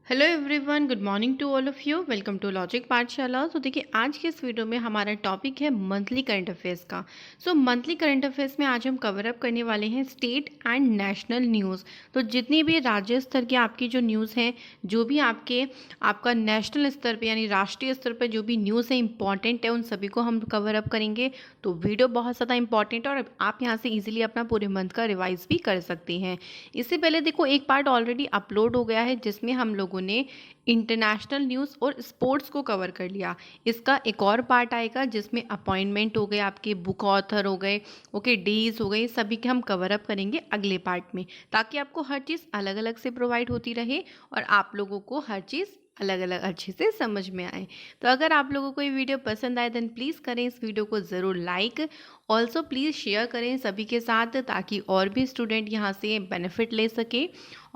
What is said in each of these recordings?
Hello everyone, good morning to all of you. Welcome to logic Pathshala. तो देखिए, आज के इस वीडियो में हमारा टॉपिक है मंथली करंट अफेयर्स का। मंथली करंट अफेयर्स में आज हम कवर अप करने वाले हैं स्टेट एंड नेशनल न्यूज़। तो जितनी भी राज्य स्तर की आपकी जो न्यूज़ हैं, जो भी आपका नेशनल स्तर पे यानी राष्ट्रीय स्तर पर जो भी न्यूज़ है इंपॉर्टेंट है, उन सभी को हम कवर अप करेंगे। तो वीडियो बहुत ज़्यादा इंपॉर्टेंट है और आप यहाँ से ईजिली अपना पूरे मंथ का रिवाइज भी कर सकते हैं। इससे पहले देखो, एक पार्ट ऑलरेडी अपलोड हो गया है जिसमें हम लोगों ने इंटरनेशनल न्यूज़ और स्पोर्ट्स को कवर कर लिया। इसका एक और पार्ट आएगा जिसमें अपॉइंटमेंट हो गए, आपके बुक ऑथर हो गए, ओके, डेज हो गए, सभी के हम कवर अप करेंगे अगले पार्ट में, ताकि आपको हर चीज़ अलग अलग से प्रोवाइड होती रहे और आप लोगों को हर चीज़ अलग अलग अच्छे से समझ में आए। तो अगर आप लोगों को ये वीडियो पसंद आए देन प्लीज़ करें इस वीडियो को ज़रूर लाइक। ऑल्सो प्लीज़ शेयर करें सभी के साथ, ताकि और भी स्टूडेंट यहाँ से बेनिफिट ले सके।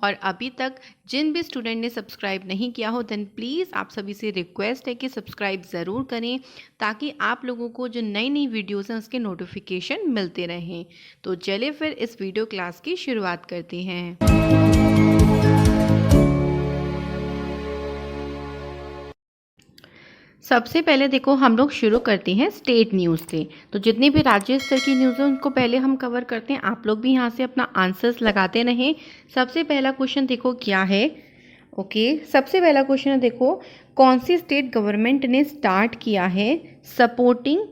और अभी तक जिन भी स्टूडेंट ने सब्सक्राइब नहीं किया हो देन प्लीज़ आप सभी से रिक्वेस्ट है कि सब्सक्राइब ज़रूर करें, ताकि आप लोगों को जो नई नई वीडियोज़ हैं उसके नोटिफिकेशन मिलते रहें। तो चलिए फिर इस वीडियो क्लास की शुरुआत करते हैं। सबसे पहले देखो, हम लोग शुरू करते हैं स्टेट न्यूज़ से। तो जितनी भी राज्य स्तर की न्यूज़ है उनको पहले हम कवर करते हैं। आप लोग भी यहाँ से अपना आंसर्स लगाते रहें। सबसे पहला क्वेश्चन देखो क्या है। ओके, सबसे पहला क्वेश्चन है, देखो कौन सी स्टेट गवर्नमेंट ने स्टार्ट किया है सपोर्टिंग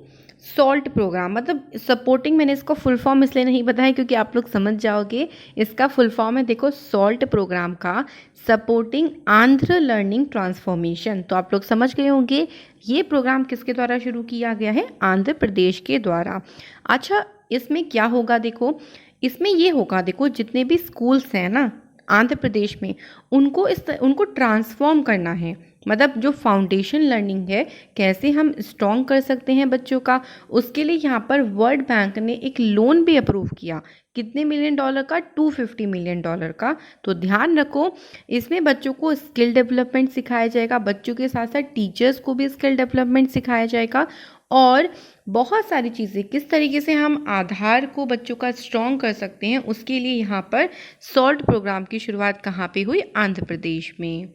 सॉल्ट प्रोग्राम। मतलब सपोर्टिंग, मैंने इसको फुल फॉर्म इसलिए नहीं बताया क्योंकि आप लोग समझ जाओगे। इसका फुल फॉर्म है देखो सॉल्ट प्रोग्राम का सपोर्टिंग आंध्र लर्निंग ट्रांसफॉर्मेशन। तो आप लोग समझ गए होंगे ये प्रोग्राम किसके द्वारा शुरू किया गया है, आंध्र प्रदेश के द्वारा। अच्छा, इसमें क्या होगा देखो, इसमें ये होगा, देखो जितने भी स्कूल्स हैं ना आंध्र प्रदेश में, उनको ट्रांसफॉर्म करना है। मतलब जो फाउंडेशन लर्निंग है, कैसे हम स्ट्रॉन्ग कर सकते हैं बच्चों का, उसके लिए यहाँ पर वर्ल्ड बैंक ने एक लोन भी अप्रूव किया। कितने मिलियन डॉलर का, $250 मिलियन का। तो ध्यान रखो, इसमें बच्चों को स्किल डेवलपमेंट सिखाया जाएगा, बच्चों के साथ साथ टीचर्स को भी स्किल डेवलपमेंट सिखाया जाएगा। और बहुत सारी चीज़ें किस तरीके से हम आधार को बच्चों का स्ट्रॉन्ग कर सकते हैं, उसके लिए यहाँ पर सॉल्ट प्रोग्राम की शुरुआत कहाँ पे हुई, आंध्र प्रदेश में।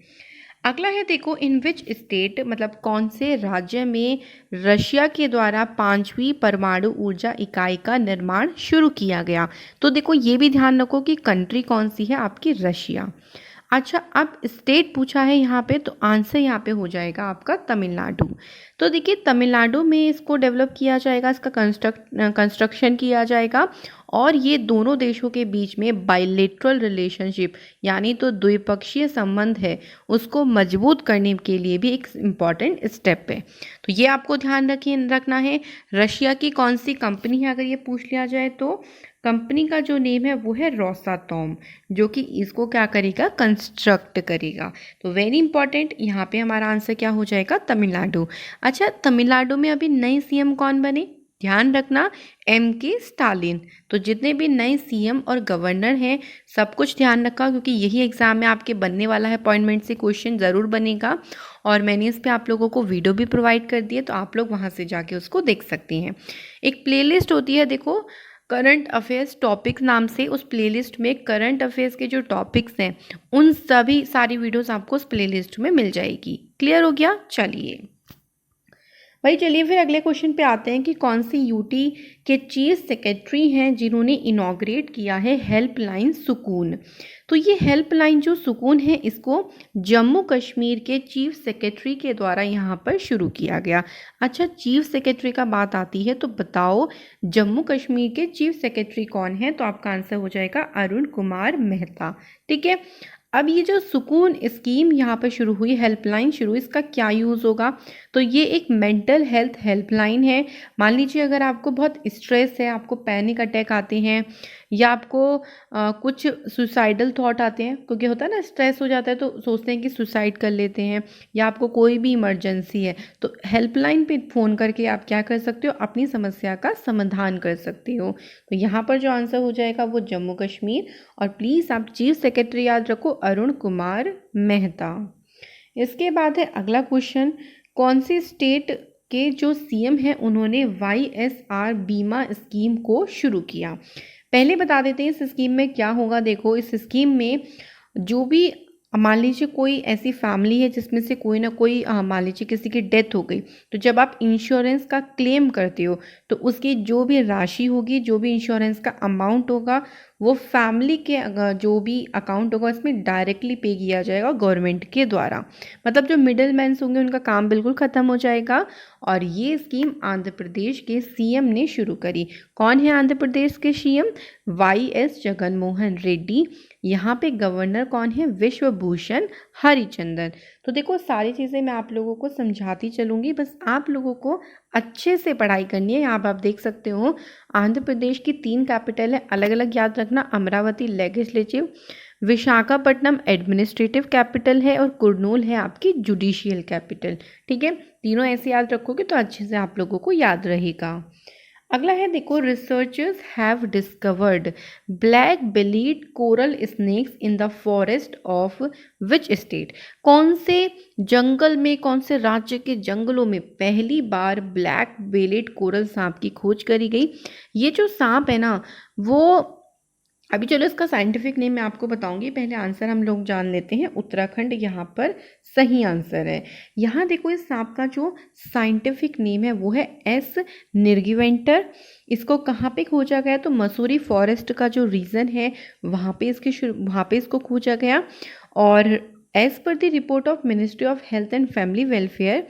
अगला है देखो, इन विच स्टेट, मतलब कौन से राज्य में रशिया के द्वारा 5वीं परमाणु ऊर्जा इकाई का निर्माण शुरू किया गया। तो देखो ये भी ध्यान रखो कि कंट्री कौन सी है आपकी, रशिया। अच्छा, अब स्टेट पूछा है यहाँ पे, तो आंसर यहाँ पे हो जाएगा आपका तमिलनाडु। तो देखिए तमिलनाडु में इसको डेवलप किया जाएगा, इसका कंस्ट्रक्शन किया जाएगा। और ये दोनों देशों के बीच में बायलेटरल रिलेशनशिप यानी तो द्विपक्षीय संबंध है, उसको मजबूत करने के लिए भी एक इम्पॉर्टेंट स्टेप है। तो ये आपको ध्यान रखना है। रशिया की कौन सी कंपनी है अगर ये पूछ लिया जाए तो, कंपनी का जो नेम है वो है रोसाटॉम, जो कि इसको क्या करेगा, कंस्ट्रक्ट करेगा। तो वेरी इंपॉर्टेंट, यहाँ पे हमारा आंसर क्या हो जाएगा, तमिलनाडु। अच्छा, तमिलनाडु में अभी नई सीएम कौन बने, ध्यान रखना, के स्टालिन। तो जितने भी नए सीएम और गवर्नर हैं सब कुछ ध्यान रखा, क्योंकि यही एग्जाम में आपके बनने वाला है, अपॉइंटमेंट से क्वेश्चन ज़रूर बनेगा। और मैंने इस पे आप लोगों को वीडियो भी प्रोवाइड कर दी है, तो आप लोग वहाँ से जाके उसको देख सकते हैं। एक प्लेलिस्ट होती है देखो, करंट अफेयर्स टॉपिक्स नाम से, उस प्लेलिस्ट में करंट अफेयर्स के जो टॉपिक्स हैं उन सभी सारी वीडियोस आपको उस प्लेलिस्ट में मिल जाएगी। क्लियर हो गया, चलिए भाई, चलिए फिर अगले क्वेश्चन पे आते हैं कि कौन सी यूटी के चीफ सेक्रेटरी हैं जिन्होंने इनॉग्रेट किया है हेल्पलाइन सुकून। तो ये हेल्पलाइन जो सुकून है, इसको जम्मू कश्मीर के चीफ सेक्रेटरी के द्वारा यहाँ पर शुरू किया गया। अच्छा, चीफ सेक्रेटरी का बात आती है तो बताओ जम्मू कश्मीर के चीफ सेक्रेटरी कौन है, तो आपका आंसर हो जाएगा अरुण कुमार मेहता। ठीक है, अब ये जो सुकून स्कीम यहाँ पर शुरू हुई, हेल्पलाइन शुरू, इसका क्या यूज़ होगा, तो ये एक मेंटल हेल्थ हेल्पलाइन है। मान लीजिए अगर आपको बहुत स्ट्रेस है, आपको पैनिक अटैक आते हैं, या आपको कुछ सुसाइडल थॉट आते हैं, क्योंकि होता है ना स्ट्रेस हो जाता है तो सोचते हैं कि सुसाइड कर लेते हैं, या आपको कोई भी इमरजेंसी है, तो हेल्पलाइन पे फ़ोन करके आप क्या कर सकते हो, अपनी समस्या का समाधान कर सकते हो। तो यहाँ पर जो आंसर हो जाएगा वो जम्मू कश्मीर। और प्लीज़ आप चीफ सेक्रेटरी याद रखो, अरुण कुमार मेहता। इसके बाद है अगला क्वेश्चन, कौन सी स्टेट के जो सीएम हैं उन्होंने YSR बीमा स्कीम को शुरू किया। पहले बता देते हैं इस स्कीम में क्या होगा। देखो, इस स्कीम में जो भी मान लीजिए कोई ऐसी फैमिली है जिसमें से कोई ना कोई मान लीजिए किसी की डेथ हो गई, तो जब आप इंश्योरेंस का क्लेम करते हो तो उसकी जो भी राशि होगी, जो भी इंश्योरेंस का अमाउंट होगा, वो फैमिली के जो भी अकाउंट होगा इसमें डायरेक्टली पे किया जाएगा गवर्नमेंट के द्वारा। मतलब जो मिडिल मैन्स होंगे उनका काम बिल्कुल ख़त्म हो जाएगा। और ये स्कीम आंध्र प्रदेश के सीएम ने शुरू करी। कौन है आंध्र प्रदेश के सीएम? YS जगन मोहन रेड्डी। यहाँ पे गवर्नर कौन है? विश्वभूषण हरिचंदन। तो देखो सारी चीज़ें मैं आप लोगों को समझाती चलूँगी, बस आप लोगों को अच्छे से पढ़ाई करनी है। यहाँ पर आप देख सकते हो आंध्र प्रदेश की 3 कैपिटल है, अलग अलग याद रखना। Amravati legislative, Visakhapatnam administrative capital है, और कुर्नूल है आपकी जुडिशियल कैपिटल। ठीक है, तीनों ऐसे याद रखोगे तो अच्छे से आप लोगों को याद रहेगा। अगला है देखो, researchers have discovered black bellied coral snakes in the forest of which state. कौन से जंगल में, कौन से राज्य के जंगलों में पहली बार ब्लैक बिलीड कोरल सांप की खोज करी गई? ये जो सांप है ना, वो अभी चलो इसका साइंटिफिक नेम मैं आपको बताऊंगी, पहले आंसर हम लोग जान लेते हैं। उत्तराखंड यहाँ पर सही आंसर है। यहाँ देखो इस सांप का जो साइंटिफिक नेम है वो है एस निर्गिवेंटर। इसको कहाँ पे खोजा गया? तो मसूरी फॉरेस्ट का जो रीजन है वहाँ पे इसको खोजा गया। और as per the report of ministry of health and family welfare,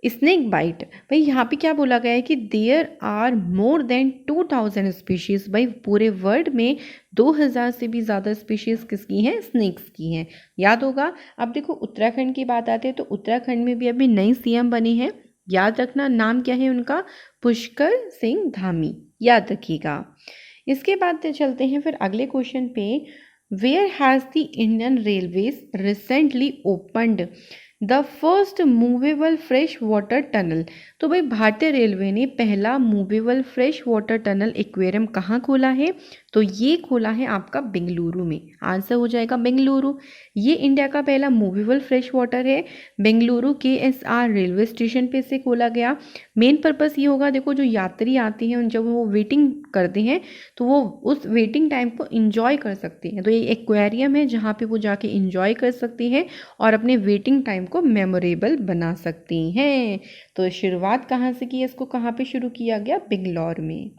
snake bite, भाई यहाँ पे क्या बोला गया है कि there are more than 2000 species. भाई पूरे वर्ल्ड में 2000 से भी ज़्यादा स्पीशीज किसकी हैं? स्नेक्स की हैं। याद होगा। अब देखो उत्तराखंड की बात आती है तो उत्तराखंड में भी अभी नई सीएम बनी है। याद रखना नाम क्या है उनका? पुष्कर सिंह धामी। याद रखिएगा। इसके बाद चलते हैं फिर अगले क्वेश्चन पे। Where has the Indian railways recently opened the first movable fresh water tunnel? तो भाई भारतीय रेलवे ने पहला movable fresh water tunnel aquarium कहाँ खोला है? तो ये खोला है आपका बेंगलुरु में। आंसर हो जाएगा बेंगलुरु। ये इंडिया का पहला मूवेबल फ्रेश वाटर है। बेंगलुरु KSR रेलवे स्टेशन पे से खोला गया। मेन पर्पस ये होगा, देखो जो यात्री आते हैं जब वो वेटिंग करते हैं तो वो उस वेटिंग टाइम को इंजॉय कर सकते हैं। तो ये एक्वेरियम है जहाँ पे वो जाके इंजॉय कर सकते हैं और अपने वेटिंग टाइम को मेमोरेबल बना सकते हैं। तो शुरुआत कहाँ से की? इसको कहाँ पे शुरू किया गया? बेंगलौर में।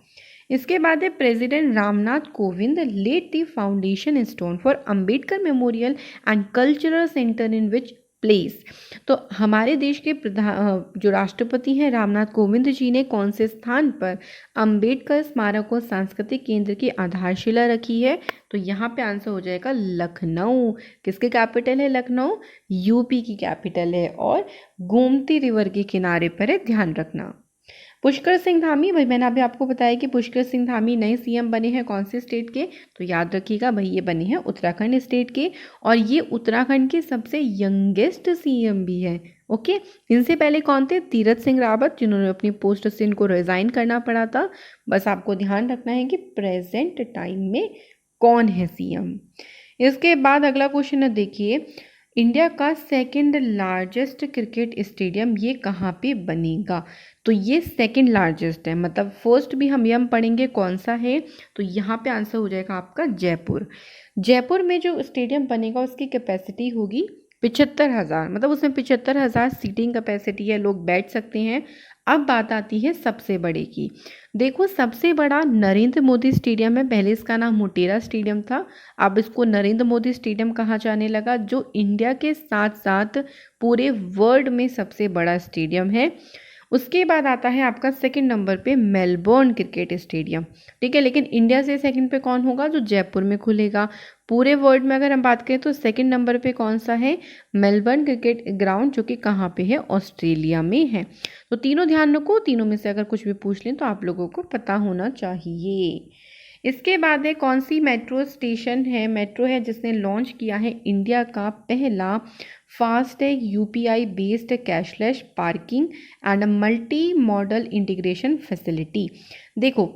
इसके बाद है president Ramnath Kovind laid the foundation stone for Ambedkar memorial and cultural centre in which place? तो हमारे देश के जो राष्ट्रपति हैं रामनाथ कोविंद जी ने कौन से स्थान पर अंबेडकर स्मारक और सांस्कृतिक केंद्र की आधारशिला रखी है? तो यहाँ पे आंसर हो जाएगा लखनऊ। किसके कैपिटल है? लखनऊ यूपी की कैपिटल है और गोमती रिवर के किनारे पर है, ध्यान रखना। पुष्कर सिंह धामी, भाई मैंने अभी आपको बताया कि पुष्कर सिंह धामी नए सीएम बने हैं कौन से स्टेट के? तो याद रखिएगा भाई ये बने हैं उत्तराखंड स्टेट के, और ये उत्तराखंड के सबसे यंगेस्ट सीएम भी है। ओके, इनसे पहले कौन थे? तीरथ सिंह रावत, जिन्होंने अपनी पोस्ट से इनको रिजाइन करना पड़ा था। बस आपको ध्यान रखना है कि प्रेजेंट टाइम में कौन है सीएम। इसके बाद अगला क्वेश्चन है, देखिए इंडिया का सेकंड लार्जेस्ट क्रिकेट स्टेडियम ये कहाँ पे बनेगा? तो ये सेकंड लार्जेस्ट है, मतलब फर्स्ट भी हम पढ़ेंगे कौन सा है। तो यहाँ पे आंसर हो जाएगा आपका जयपुर। जयपुर में जो स्टेडियम बनेगा उसकी कैपेसिटी होगी 75,000, मतलब उसमें 75,000 सीटिंग कैपेसिटी है, लोग बैठ सकते हैं। अब बात आती है सबसे बड़े की। देखो सबसे बड़ा नरेंद्र मोदी स्टेडियम है, पहले इसका नाम मोटेरा स्टेडियम था, अब इसको नरेंद्र मोदी स्टेडियम कहा जाने लगा, जो इंडिया के साथ साथ पूरे वर्ल्ड में सबसे बड़ा स्टेडियम है। उसके बाद आता है आपका सेकंड नंबर पे मेलबोर्न क्रिकेट स्टेडियम। ठीक है, लेकिन इंडिया से सेकंड पे कौन होगा? जो जयपुर में खुलेगा। पूरे वर्ल्ड में अगर हम बात करें तो सेकंड नंबर पे कौन सा है? मेलबर्न क्रिकेट ग्राउंड, जो कि कहाँ पे है? ऑस्ट्रेलिया में है। तो तीनों ध्यान रखो, तीनों में से अगर कुछ भी पूछ लें तो आप लोगों को पता होना चाहिए। इसके बाद है कौन सी मेट्रो स्टेशन है, मेट्रो है जिसने लॉन्च किया है इंडिया का पहला FASTag UPI based cashless parking and multi modal integration facility? देखो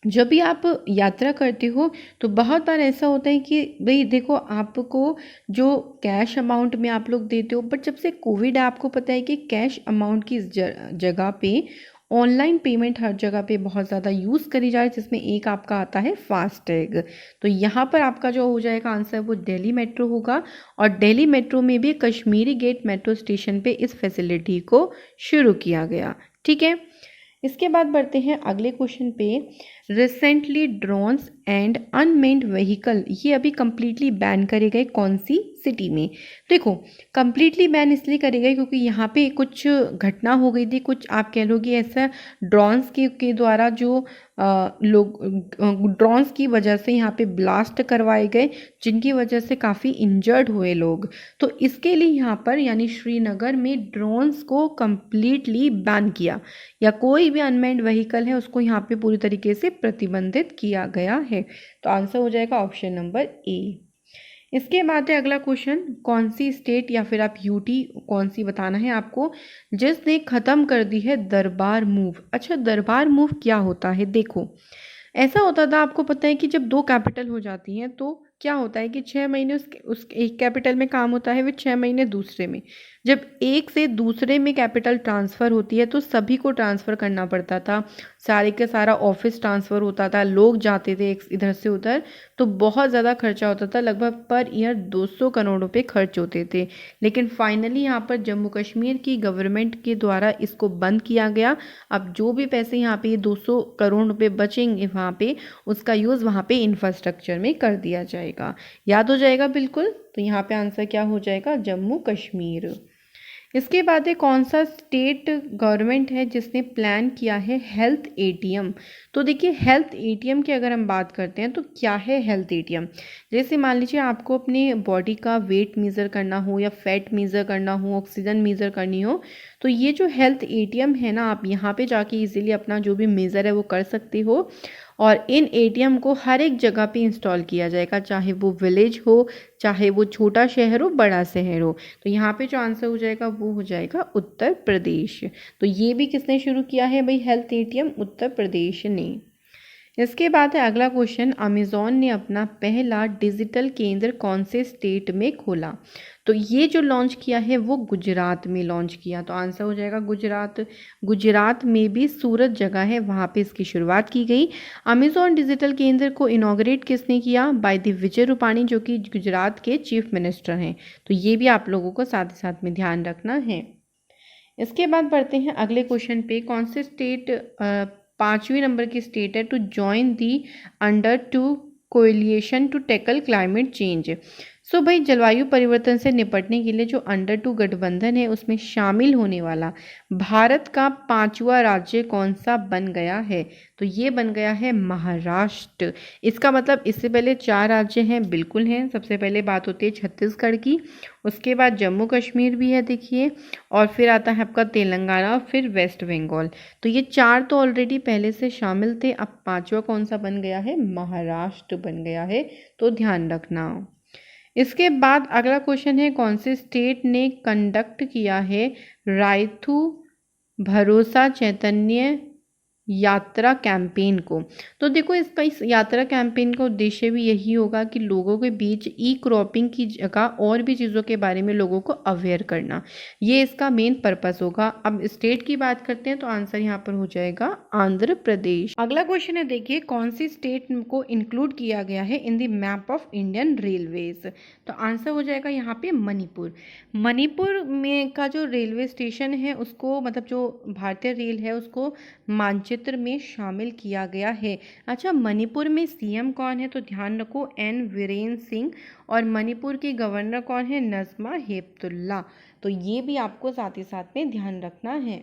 जब भी आप यात्रा करते हो तो बहुत बार ऐसा होता है कि भाई देखो आपको जो कैश अमाउंट में आप लोग देते हो, बट जब से कोविड है आपको पता है कि कैश अमाउंट की जगह पे ऑनलाइन पेमेंट हर जगह पे बहुत ज़्यादा यूज़ करी जा रही है, जिसमें एक आपका आता है फास्टैग। तो यहाँ पर आपका जो हो जाएगा आंसर वो दिल्ली मेट्रो होगा, और दिल्ली मेट्रो में भी कश्मीरी गेट मेट्रो स्टेशन पे इस फैसिलिटी को शुरू किया गया। ठीक है, इसके बाद बढ़ते हैं अगले क्वेश्चन पे। Recently drones and unmanned vehicle ये अभी कंप्लीटली बैन करे गए कौन सी सिटी में? देखो, कंप्लीटली बैन इसलिए करे गए क्योंकि यहाँ पे कुछ घटना हो गई थी, कुछ आप कह लो कि ऐसा ड्रोन्स के द्वारा जो लोग ड्रोन्स की वजह से यहाँ पे ब्लास्ट करवाए गए, जिनकी वजह से काफ़ी इंजर्ड हुए लोग। तो इसके लिए यहाँ पर यानी श्रीनगर में ड्रोन्स को कंप्लीटली बैन किया, या कोई भी अनमैन्ड व्हीकल है उसको यहाँ पे पूरी तरीके से प्रतिबंधित किया गया है। तो आंसर हो जाएगा ऑप्शन नंबर ए। इसके बाद है अगला क्वेश्चन, कौन सी स्टेट या फिर आप यूटी कौन सी बताना है आपको, जिसने ख़त्म कर दी है दरबार मूव। अच्छा, दरबार मूव क्या होता है? देखो, ऐसा होता था, आपको पता है कि जब दो कैपिटल हो जाती हैं तो क्या होता है कि 6 महीने उस एक कैपिटल में काम होता है, फिर 6 महीने दूसरे में। जब एक से दूसरे में कैपिटल ट्रांसफ़र होती है तो सभी को ट्रांसफ़र करना पड़ता था, सारे का सारा ऑफिस ट्रांसफ़र होता था, लोग जाते थे एक इधर से उधर, तो बहुत ज़्यादा खर्चा होता था, लगभग पर ईयर 200 करोड़ रुपए खर्च होते थे। लेकिन फाइनली यहाँ पर जम्मू कश्मीर की गवर्नमेंट के द्वारा इसको बंद किया गया। अब जो भी पैसे यहाँ पे 200 करोड़ रुपए बचेंगे वहाँ पे, उसका यूज़ वहाँ पे इंफ्रास्ट्रक्चर में कर दिया जाएगा। याद हो जाएगा बिल्कुल। तो यहाँ पे आंसर क्या हो जाएगा? जम्मू कश्मीर। इसके बाद है कौन सा स्टेट गवर्नमेंट है जिसने प्लान किया है हेल्थ एटीएम? तो देखिए, हेल्थ एटीएम की अगर हम बात करते हैं तो क्या है हेल्थ एटीएम? जैसे मान लीजिए आपको अपने बॉडी का वेट मेज़र करना हो, या फैट मेज़र करना हो, ऑक्सीजन मेज़र करनी हो, तो ये जो हेल्थ एटीएम है ना, आप यहाँ पे जाके इजीली अपना जो भी मेज़र है वो कर सकते हो। और इन एटीएम को हर एक जगह पे इंस्टॉल किया जाएगा, चाहे वो विलेज हो, चाहे वो छोटा शहर हो, बड़ा शहर हो। तो यहाँ पे जो आंसर हो जाएगा वो हो जाएगा उत्तर प्रदेश। तो ये भी किसने शुरू किया है भाई हेल्थ एटीएम? उत्तर प्रदेश ने। इसके बाद है अगला क्वेश्चन, अमेज़ॉन ने अपना पहला डिजिटल केंद्र कौन से स्टेट में खोला? तो ये जो लॉन्च किया है वो गुजरात में लॉन्च किया। तो आंसर हो जाएगा गुजरात। गुजरात में भी सूरत जगह है, वहाँ पे इसकी शुरुआत की गई। अमेज़ॉन डिजिटल केंद्र को इनॉग्रेट किसने किया? बाय द विजय रूपाणी, जो कि गुजरात के चीफ मिनिस्टर हैं। तो ये भी आप लोगों को साथ ही साथ में ध्यान रखना है। इसके बाद बढ़ते हैं अगले क्वेश्चन पे, कौन से स्टेट 5वीं नंबर की स्टेट है to join the under two coalition to tackle climate change? So भाई, जलवायु परिवर्तन से निपटने के लिए जो अंडर टू गठबंधन है उसमें शामिल होने वाला भारत का 5वां राज्य कौन सा बन गया है? तो ये बन गया है महाराष्ट्र। इसका मतलब इससे पहले 4 राज्य हैं, बिल्कुल हैं। सबसे पहले बात होती है छत्तीसगढ़ की, उसके बाद जम्मू कश्मीर भी है देखिए, और फिर आता है आपका तेलंगाना, और फिर वेस्ट बंगाल। तो ये 4 तो ऑलरेडी पहले से शामिल थे, अब 5वां कौन सा बन गया है? महाराष्ट्र बन गया है। तो ध्यान रखना। इसके बाद अगला क्वेश्चन है, कौन से स्टेट ने कंडक्ट किया है रायथू भरोसा चैतन्य यात्रा कैंपेन को? तो देखो, इस यात्रा कैंपेन का उद्देश्य भी यही होगा कि लोगों के बीच ई क्रॉपिंग की जगह और भी चीज़ों के बारे में लोगों को अवेयर करना, ये इसका मेन पर्पस होगा। अब स्टेट की बात करते हैं तो आंसर यहाँ पर हो जाएगा आंध्र प्रदेश। अगला क्वेश्चन है, देखिए, कौन सी स्टेट को इंक्लूड किया गया है in the map of Indian railways? तो आंसर हो जाएगा यहाँ पे मणिपुर। मणिपुर में का जो रेलवे स्टेशन है उसको, मतलब जो भारतीय रेल है उसको मानचित्र में शामिल किया गया है। अच्छा, मणिपुर में सीएम कौन है? तो ध्यान रखो, एन वीरेंद्र सिंह। और मणिपुर के गवर्नर कौन है? नज़मा हेपतुल्ला। तो ये भी आपको साथ ही साथ में ध्यान रखना है।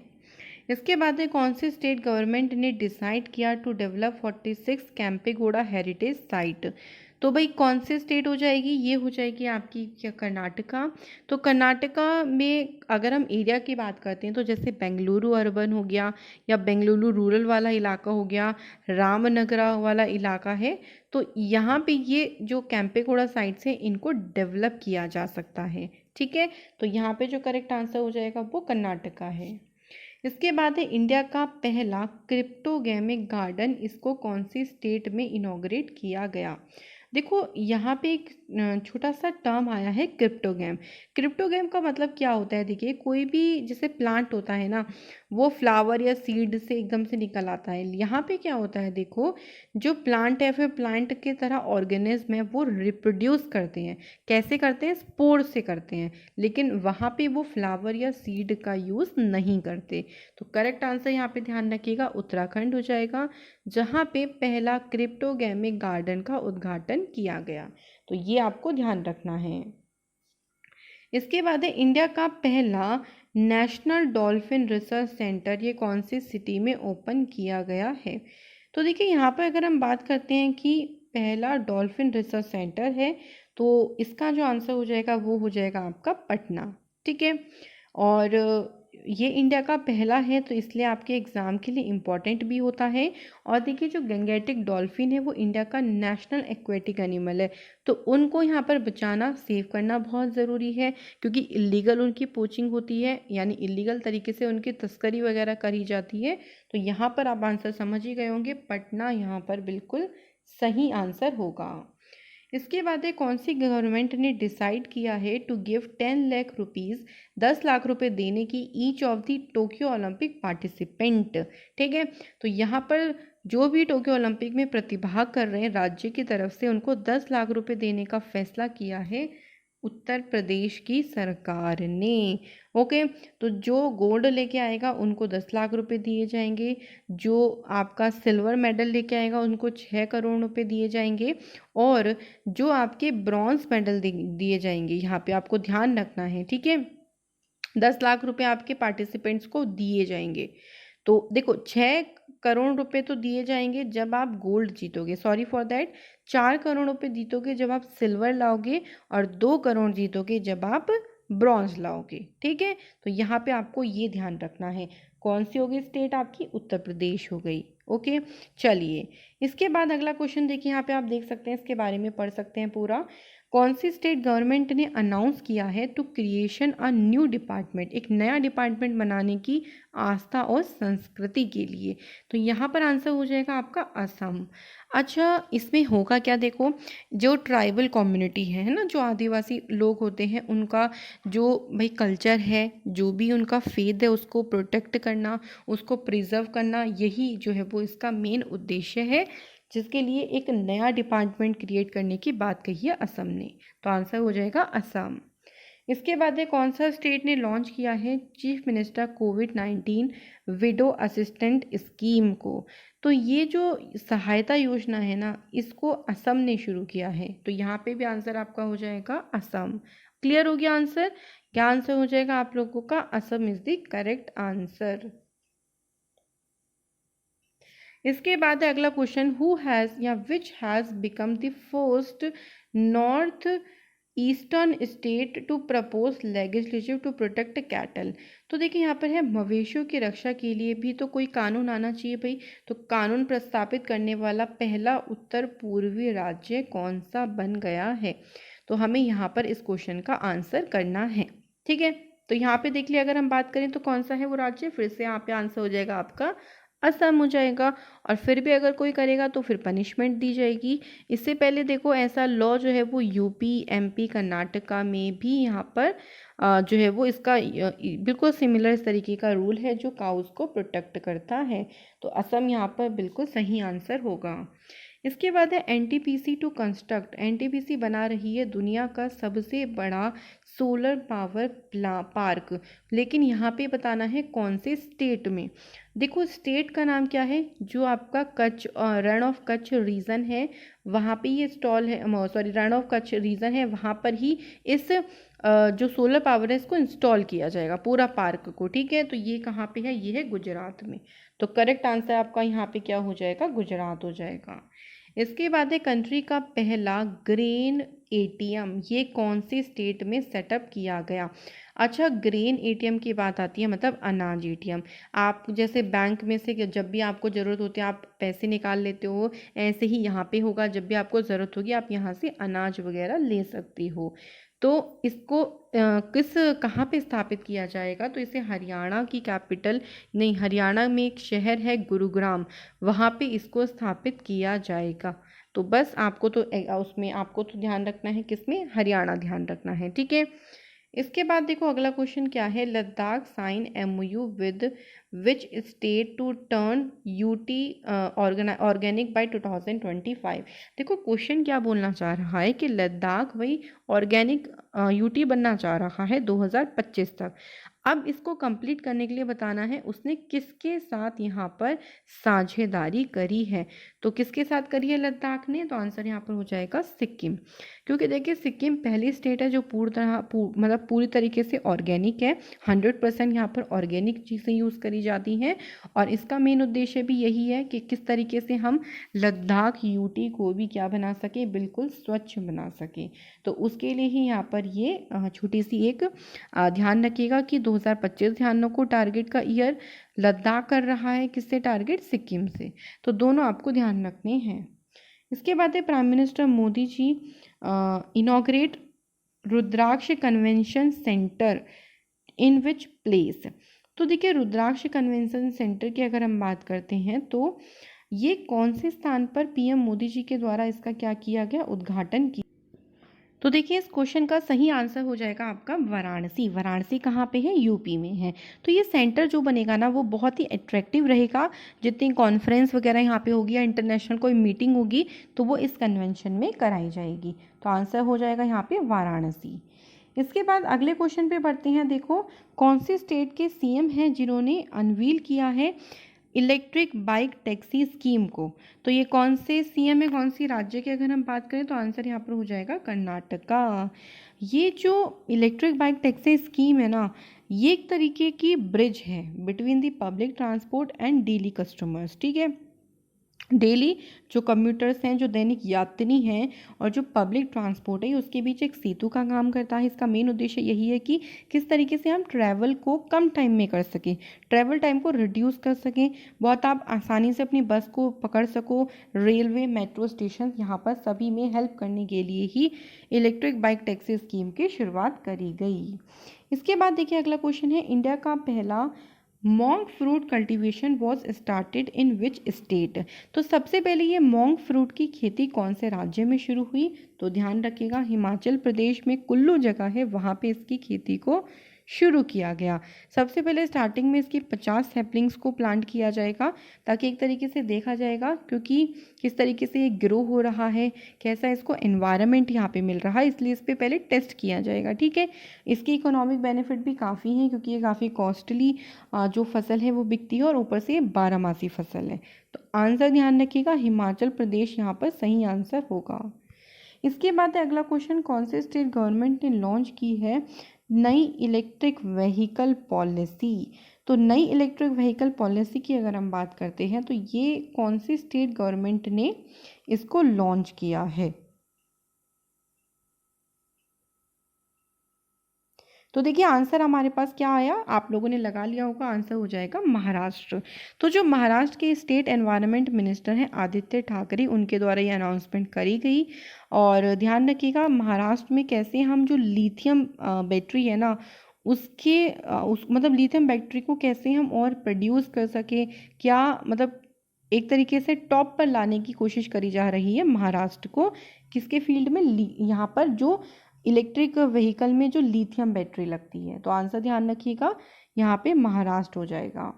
इसके बाद है, कौन सी स्टेट गवर्नमेंट ने डिसाइड किया to develop 46 Kempegowda heritage site? तो भाई कौन सी स्टेट हो जाएगी? ये हो जाएगी आपकी क्या, कर्नाटका। तो कर्नाटका में अगर हम एरिया की बात करते हैं तो जैसे बेंगलुरु अर्बन हो गया, या बेंगलुरु रूरल वाला इलाका हो गया, रामनगरा वाला इलाका है, तो यहाँ पे ये जो कैंपेगौड़ा साइट्स हैं इनको डेवलप किया जा सकता है। ठीक है, तो यहाँ पे जो करेक्ट आंसर हो जाएगा वो कर्नाटका है। इसके बाद है इंडिया का पहला क्रिप्टोगेमिक गार्डन, इसको कौन सी स्टेट में इनॉग्रेट किया गया? देखो, यहाँ पे एक छोटा सा टर्म आया है क्रिप्टोगैम। क्रिप्टोगैम का मतलब क्या होता है, देखिए कोई भी जैसे प्लांट होता है ना, वो फ्लावर या सीड से एकदम से निकल आता है। यहाँ पे क्या होता है, देखो जो प्लांट है फिर प्लांट की तरह ऑर्गेनिज्म है वो रिप्रोड्यूस करते हैं। कैसे करते हैं, स्पोर से करते हैं, लेकिन वहाँ पे वो फ्लावर या सीड का यूज़ नहीं करते। तो करेक्ट आंसर यहाँ पे ध्यान रखिएगा उत्तराखंड हो जाएगा, जहाँ पे पहला क्रिप्टोगैमिक गार्डन का उद्घाटन किया गया। तो ये आपको ध्यान रखना है। इसके बाद है इंडिया का पहला नेशनल डॉल्फिन रिसर्च सेंटर, ये कौन सी सिटी में ओपन किया गया है। तो देखिए यहाँ पर अगर हम बात करते हैं कि पहला डॉल्फिन रिसर्च सेंटर है, तो इसका जो आंसर हो जाएगा वो हो जाएगा आपका पटना। ठीक है, और ये इंडिया का पहला है तो इसलिए आपके एग्ज़ाम के लिए इम्पॉर्टेंट भी होता है। और देखिए जो गंगेटिक डॉल्फिन है वो इंडिया का नेशनल एक्वेटिक एनिमल है, तो उनको यहाँ पर बचाना सेव करना बहुत ज़रूरी है, क्योंकि इलीगल उनकी पोचिंग होती है, यानी इलीगल तरीके से उनकी तस्करी वगैरह करी जाती है। तो यहाँ पर आप आंसर समझ ही गए होंगे, पटना यहाँ पर बिल्कुल सही आंसर होगा। इसके बाद है कौन सी गवर्नमेंट ने डिसाइड किया है to give 10 lakh rupees, 10 lakh रुपए देने की each of the Tokyo Olympic participant. ठीक है, तो यहाँ पर जो भी टोक्यो ओलंपिक में प्रतिभाग कर रहे हैं राज्य की तरफ से उनको 10 लाख रुपए देने का फैसला किया है उत्तर प्रदेश की सरकार ने। ओके, तो जो गोल्ड लेके आएगा उनको 10 लाख रुपए दिए जाएंगे, जो आपका सिल्वर मेडल लेके आएगा उनको 6 करोड़ रुपए दिए जाएंगे, और जो आपके ब्रॉन्ज मेडल दिए जाएंगे, यहाँ पे आपको ध्यान रखना है। ठीक है, 10 लाख रुपए आपके पार्टिसिपेंट्स को दिए जाएंगे। तो देखो 6 करोड़ रुपए तो दिए जाएंगे जब आप गोल्ड जीतोगे, सॉरी फॉर दैट, 4 करोड़ रुपए जीतोगे जब आप सिल्वर लाओगे, और 2 करोड़ जीतोगे जब आप ब्रॉन्ज लाओगे। ठीक है, तो यहाँ पे आपको ये ध्यान रखना है। कौन सी होगी स्टेट आपकी, उत्तर प्रदेश हो गई। ओके, चलिए इसके बाद अगला क्वेश्चन देखिए, यहाँ पे आप देख सकते हैं, इसके बारे में पढ़ सकते हैं पूरा। कौन सी स्टेट गवर्नमेंट ने अनाउंस किया है to creation a new department, एक नया डिपार्टमेंट बनाने की आस्था और संस्कृति के लिए। तो यहाँ पर आंसर हो जाएगा आपका असम। अच्छा, इसमें होगा क्या, देखो जो ट्राइबल कम्युनिटी है ना, जो आदिवासी लोग होते हैं, उनका जो भाई कल्चर है, जो भी उनका फेथ है उसको प्रोटेक्ट करना, उसको प्रिजर्व करना, यही जो है वो इसका मेन उद्देश्य है, जिसके लिए एक नया डिपार्टमेंट क्रिएट करने की बात कही है असम ने। तो आंसर हो जाएगा असम। इसके बाद है कौन सा स्टेट ने लॉन्च किया है चीफ मिनिस्टर कोविड-19 विडो असिस्टेंट स्कीम को। तो ये जो सहायता योजना है ना, इसको असम ने शुरू किया है, तो यहाँ पे भी आंसर आपका हो जाएगा असम। क्लियर हो गया आंसर, क्या आंसर हो जाएगा आप लोगों का, Assam is the correct answer. इसके बाद है अगला क्वेश्चन, हु हैज़ या which has become the first north eastern state to propose legislative to protect cattle. तो देखिए यहाँ पर है मवेशियों की रक्षा के लिए भी तो कोई कानून आना चाहिए भाई, तो कानून प्रस्तावित करने वाला पहला उत्तर पूर्वी राज्य कौन सा बन गया है। तो हमें यहाँ पर इस क्वेश्चन का आंसर करना है। ठीक है, तो यहाँ पे देख लिया, अगर हम बात करें तो कौन सा है वो राज्य, फिर से यहाँ पे आंसर हो जाएगा आपका असम हो जाएगा। और फिर भी अगर कोई करेगा तो फिर पनिशमेंट दी जाएगी। इससे पहले देखो ऐसा लॉ जो है वो यूपी, एमपी, कर्नाटका में भी यहाँ पर जो है वो इसका बिल्कुल सिमिलर इस तरीके का रूल है जो काउस को प्रोटेक्ट करता है। तो असम यहाँ पर बिल्कुल सही आंसर होगा। इसके बाद है एनटीपीसी टू कंस्ट्रक्ट, एनटीपीसी बना रही है दुनिया का सबसे बड़ा सोलर पावर पार्क, लेकिन यहाँ पे बताना है कौन से स्टेट में। देखो स्टेट का नाम क्या है, जो आपका कच्छ रण ऑफ कच्छ रीजन है वहाँ पे ये स्टॉल है, sorry Rann of Kutch reason है, वहाँ पर ही इस जो सोलर पावर है इसको इंस्टॉल किया जाएगा पूरा पार्क को। ठीक है, तो ये कहाँ पे है, ये है गुजरात में। तो करेक्ट आंसर आपका यहाँ पे क्या हो जाएगा, गुजरात हो जाएगा। इसके बाद है कंट्री का पहला ग्रेन एटीएम, ये कौन सी स्टेट में सेटअप किया गया। अच्छा, ग्रेन एटीएम की बात आती है मतलब अनाज एटीएम। आप जैसे बैंक में से जब भी आपको ज़रूरत होती है आप पैसे निकाल लेते हो, ऐसे ही यहाँ पे होगा, जब भी आपको ज़रूरत होगी आप यहाँ से अनाज वगैरह ले सकती हो। तो इसको कहाँ पे स्थापित किया जाएगा, तो इसे हरियाणा की कैपिटल, नहीं हरियाणा में एक शहर है गुरुग्राम, वहाँ पे इसको स्थापित किया जाएगा। तो तो बस आपको तो उसमें आपको तो ध्यान रखना है, किसमें, हरियाणा ध्यान रखना है, ठीक है। इसके बाद देखो अगला क्वेश्चन क्या है, Ladakh sign MoU with which state to turn UT organic by 2025। देखो क्वेश्चन क्या बोलना चाह रहा है कि लद्दाख वही ऑर्गेनिक यूटी बनना चाह रहा है 2025 तक। अब इसको कंप्लीट करने के लिए बताना है उसने किसके साथ यहाँ पर साझेदारी करी है। तो किसके साथ करी है लद्दाख ने, तो आंसर यहाँ पर हो जाएगा सिक्किम। क्योंकि देखिए सिक्किम पहली स्टेट है जो मतलब पूरी तरीके से ऑर्गेनिक है, 100% यहाँ पर ऑर्गेनिक चीज़ें यूज़ करी जाती हैं। और इसका मेन उद्देश्य भी यही है कि किस तरीके से हम लद्दाख यूटी को भी क्या बना सके, बिल्कुल स्वच्छ बना सके। तो उसके लिए ही यहाँ पर ये छोटी सी एक ध्यान रखिएगा कि 2025 ध्यान रखो टारगेट का ईयर लद्दाख कर रहा है, किससे टारगेट, सिक्किम से। तो दोनों आपको ध्यान रखने हैं। इसके बाद है prime minister Modi ji inaugurate Rudraksh convention centre in which place. तो देखिए रुद्राक्ष कन्वेंशन सेंटर की अगर हम बात करते हैं तो ये कौन से स्थान पर पीएम मोदी जी के द्वारा इसका क्या किया गया, उद्घाटन किया। तो देखिए इस क्वेश्चन का सही आंसर हो जाएगा आपका वाराणसी। वाराणसी कहाँ पे है, यूपी में है। तो ये सेंटर जो बनेगा ना वो बहुत ही अट्रैक्टिव रहेगा। जितनी कॉन्फ्रेंस वगैरह यहाँ पे होगी या इंटरनेशनल कोई मीटिंग होगी तो वो इस कन्वेंशन में कराई जाएगी। तो आंसर हो जाएगा यहाँ पे वाराणसी। इसके बाद अगले क्वेश्चन पे बढ़ते हैं। देखो कौन सी स्टेट के सीएम हैं जिन्होंने अनवील किया है इलेक्ट्रिक बाइक टैक्सी स्कीम को। तो ये कौन से सीएम है, कौन सी राज्य की अगर हम बात करें तो आंसर यहाँ पर हो जाएगा कर्नाटका। ये जो इलेक्ट्रिक बाइक टैक्सी स्कीम है ना, ये एक तरीके की ब्रिज है between the public transport and daily customers, ठीक है। डेली जो कम्यूटर्स हैं, जो दैनिक यात्री हैं, और जो पब्लिक ट्रांसपोर्ट है उसके बीच एक सेतु का काम करता है। इसका मेन उद्देश्य यही है कि किस तरीके से हम ट्रैवल को कम टाइम में कर सकें, ट्रैवल टाइम को रिड्यूस कर सकें, बहुत आप आसानी से अपनी बस को पकड़ सको। रेलवे, मेट्रो स्टेशन, यहाँ पर सभी में हेल्प करने के लिए ही इलेक्ट्रिक बाइक टैक्सी स्कीम की शुरुआत करी गई। इसके बाद देखिए अगला क्वेश्चन है, इंडिया का पहला monk fruit cultivation was started in which state. तो सबसे पहले ये मॉन्क फ्रूट की खेती कौन से राज्य में शुरू हुई, तो ध्यान रखिएगा हिमाचल प्रदेश में कुल्लू जगह है, वहाँ पे इसकी खेती को शुरू किया गया। सबसे पहले स्टार्टिंग में इसकी 50 सैपलिंग्स को प्लांट किया जाएगा ताकि एक तरीके से देखा जाएगा क्योंकि किस तरीके से ये ग्रो हो रहा है, कैसा इसको एनवायरनमेंट यहाँ पे मिल रहा है, इसलिए इस पर पहले टेस्ट किया जाएगा, ठीक है। इसकी इकोनॉमिक बेनिफिट भी काफ़ी हैं क्योंकि ये काफ़ी कॉस्टली जो फसल है वो बिकती है और ऊपर से ये 12 मासी फसल है। तो आंसर ध्यान रखिएगा हिमाचल प्रदेश यहाँ पर सही आंसर होगा। इसके बाद अगला क्वेश्चन, कौन से स्टेट गवर्नमेंट ने लॉन्च की है नई इलेक्ट्रिक व्हीकल पॉलिसी। तो नई इलेक्ट्रिक व्हीकल पॉलिसी की अगर हम बात करते हैं तो ये कौन सी स्टेट गवर्नमेंट ने इसको लॉन्च किया है। तो देखिए आंसर हमारे पास क्या आया, आप लोगों ने लगा लिया होगा, आंसर हो जाएगा महाराष्ट्र। तो जो महाराष्ट्र के स्टेट एनवायरनमेंट मिनिस्टर हैं आदित्य ठाकरे, उनके द्वारा ये अनाउंसमेंट करी गई। और ध्यान रखिएगा महाराष्ट्र में कैसे हम जो लिथियम बैटरी है ना उसके उस मतलब लिथियम बैटरी को कैसे हम और प्रोड्यूस कर सके, क्या मतलब एक तरीके से टॉप पर लाने की कोशिश करी जा रही है महाराष्ट्र को, किसके फील्ड में, यहाँ पर जो इलेक्ट्रिक व्हीकल में जो लिथियम बैटरी लगती है। तो आंसर ध्यान रखिएगा यहाँ पे महाराष्ट्र हो जाएगा।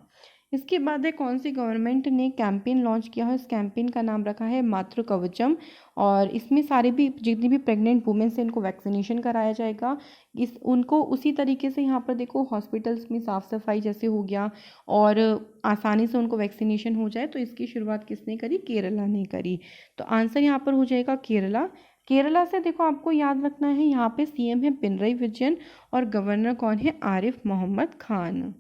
इसके बाद है कौन सी गवर्नमेंट ने कैंपेन लॉन्च किया है, इस कैंपेन का नाम रखा है मातृ कवचम। और इसमें सारे भी जितनी भी प्रेग्नेंट वुमेन्स हैं इनको वैक्सीनेशन कराया जाएगा। इस उनको उसी तरीके से यहाँ पर देखो हॉस्पिटल्स में साफ़ सफाई जैसे हो गया और आसानी से उनको वैक्सीनेशन हो जाए। तो इसकी शुरुआत किसने करी, केरला ने करी। तो आंसर यहाँ पर हो जाएगा केरला। केरला से देखो आपको याद रखना है यहाँ पे सीएम है पिनरई विजयन और गवर्नर कौन है, आरिफ मोहम्मद खान।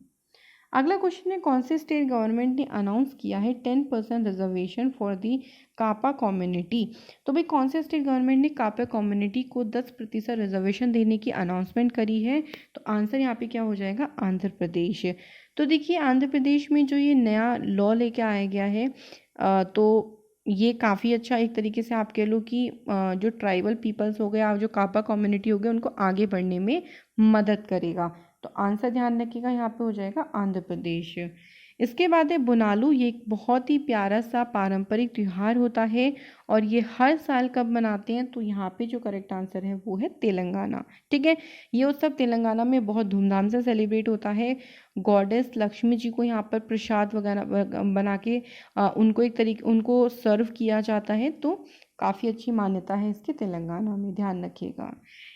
अगला क्वेश्चन है कौन से स्टेट गवर्नमेंट ने अनाउंस किया है 10% reservation for the Kapu community. तो भाई कौन से स्टेट गवर्नमेंट ने कापा कम्युनिटी को 10% रिजर्वेशन देने की अनाउंसमेंट करी है। तो आंसर यहाँ पे क्या हो जाएगा, आंध्र प्रदेश। तो देखिए आंध्र प्रदेश में जो ये नया लॉ लेके आया गया है तो ये काफ़ी अच्छा एक तरीके से आप कह लो कि जो ट्राइबल पीपल्स हो गए, जो कापा कम्युनिटी हो गए, उनको आगे बढ़ने में मदद करेगा। तो आंसर ध्यान रखिएगा यहाँ पे हो जाएगा आंध्र प्रदेश। इसके बाद है बुनालू, ये एक बहुत ही प्यारा सा पारंपरिक त्योहार होता है और ये हर साल कब मनाते हैं, तो यहाँ पे जो करेक्ट आंसर है वो है तेलंगाना। ठीक है, ये उत्सव तेलंगाना में बहुत धूमधाम से सेलिब्रेट होता है। गॉडेस लक्ष्मी जी को यहाँ पर प्रसाद वगैरह बना के उनको एक तरीके उनको सर्व किया जाता है, तो काफ़ी अच्छी मान्यता है इसके तेलंगाना में, ध्यान रखिएगा।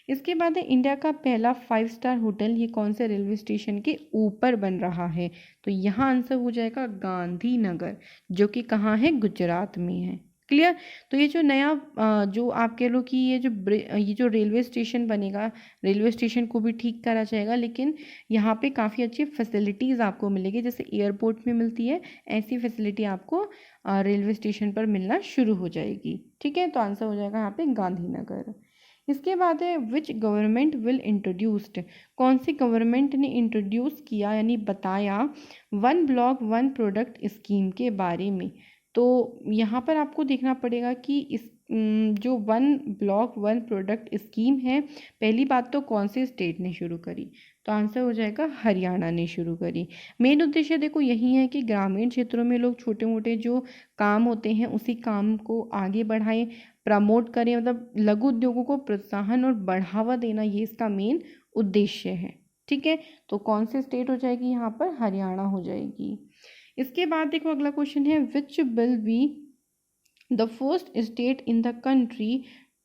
इसके बाद है इंडिया का पहला 5 स्टार होटल, ये कौन से रेलवे स्टेशन के ऊपर बन रहा है, तो यहाँ आंसर हो जाएगा गांधीनगर, जो कि कहाँ है, गुजरात में है। क्लियर। तो ये जो नया जो आप कह लो कि ये जो रेलवे स्टेशन बनेगा, रेलवे स्टेशन को भी ठीक करा जाएगा, लेकिन यहाँ पे काफ़ी अच्छी फैसिलिटीज़ आपको मिलेगी, जैसे एयरपोर्ट में मिलती है ऐसी फैसिलिटी आपको रेलवे स्टेशन पर मिलना शुरू हो जाएगी। ठीक है, तो आंसर हो जाएगा यहाँ पे गांधीनगर। इसके बाद है विच गवर्नमेंट विल इंट्रोड्यूस्ड, कौन सी गवर्नमेंट ने इंट्रोड्यूस किया यानी बताया one block one product scheme के बारे में, तो यहाँ पर आपको देखना पड़ेगा कि इस जो one block one product scheme है, पहली बात तो कौन से स्टेट ने शुरू करी, तो आंसर हो जाएगा हरियाणा ने शुरू करी। मेन उद्देश्य देखो यही है कि ग्रामीण क्षेत्रों में लोग छोटे मोटे जो काम होते हैं उसी काम को आगे बढ़ाएं, प्रमोट करें, मतलब लघु उद्योगों को प्रोत्साहन और बढ़ावा देना, ये इसका मेन उद्देश्य है। ठीक है, तो कौन से स्टेट हो जाएगी यहाँ पर, हरियाणा हो जाएगी। इसके बाद देखो अगला क्वेश्चन है which will be the first state in the country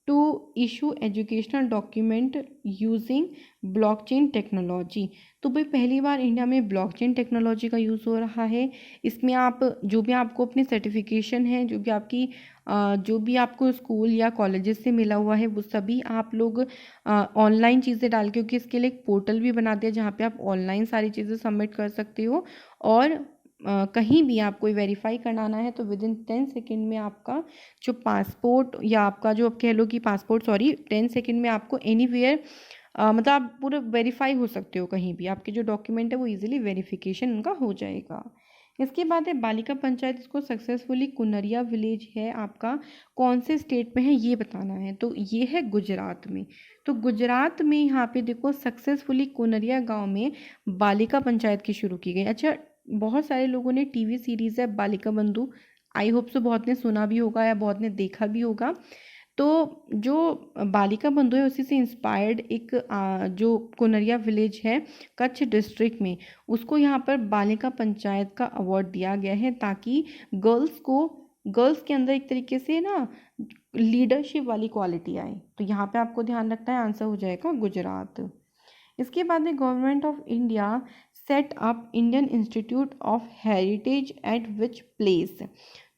to issue educational document using blockchain technology, तो भाई पहली बार इंडिया में ब्लॉकचेन टेक्नोलॉजी का यूज़ हो रहा है। इसमें आप जो भी आपको अपनी सर्टिफिकेशन है, जो भी आपको स्कूल या कॉलेजेस से मिला हुआ है, वो सभी आप लोग ऑनलाइन चीज़ें डाल के, क्योंकि इसके लिए एक पोर्टल भी बना दिया जहाँ पे आप ऑनलाइन सारी चीज़ें सबमिट कर सकते हो, और कहीं भी आपको वेरीफाई कराना है तो विद इन 10 सेकेंड में आपका जो पासपोर्ट या आपका जो आप कह लो कि पासपोर्ट 10 सेकेंड में आपको एनीवेयर मतलब आप पूरा वेरीफाई हो सकते हो, कहीं भी आपके जो डॉक्यूमेंट है वो इजीली वेरिफिकेशन उनका हो जाएगा। इसके बाद है बालिका पंचायत, इसको सक्सेसफुली कुनरिया विलेज है आपका कौन से स्टेट में है ये बताना है, तो ये है गुजरात में। तो गुजरात में यहाँ पे देखो सक्सेसफुली कुनरिया गांव में बालिका पंचायत की शुरू की गई। अच्छा, बहुत सारे लोगों ने टीवी सीरीज़ है बालिका बंधु, आई होप सो बहुत ने सुना भी होगा या बहुत ने देखा भी होगा। तो जो बालिका बंधु है उसी से इंस्पायर्ड एक जो कुनरिया विलेज है कच्छ डिस्ट्रिक्ट में, उसको यहाँ पर बालिका पंचायत का अवार्ड दिया गया है, ताकि गर्ल्स के अंदर एक तरीके से ना लीडरशिप वाली क्वालिटी आए। तो यहाँ पे आपको ध्यान रखना है, आंसर हो जाएगा गुजरात। इसके बाद में government of India set up Indian institute of heritage eight which place,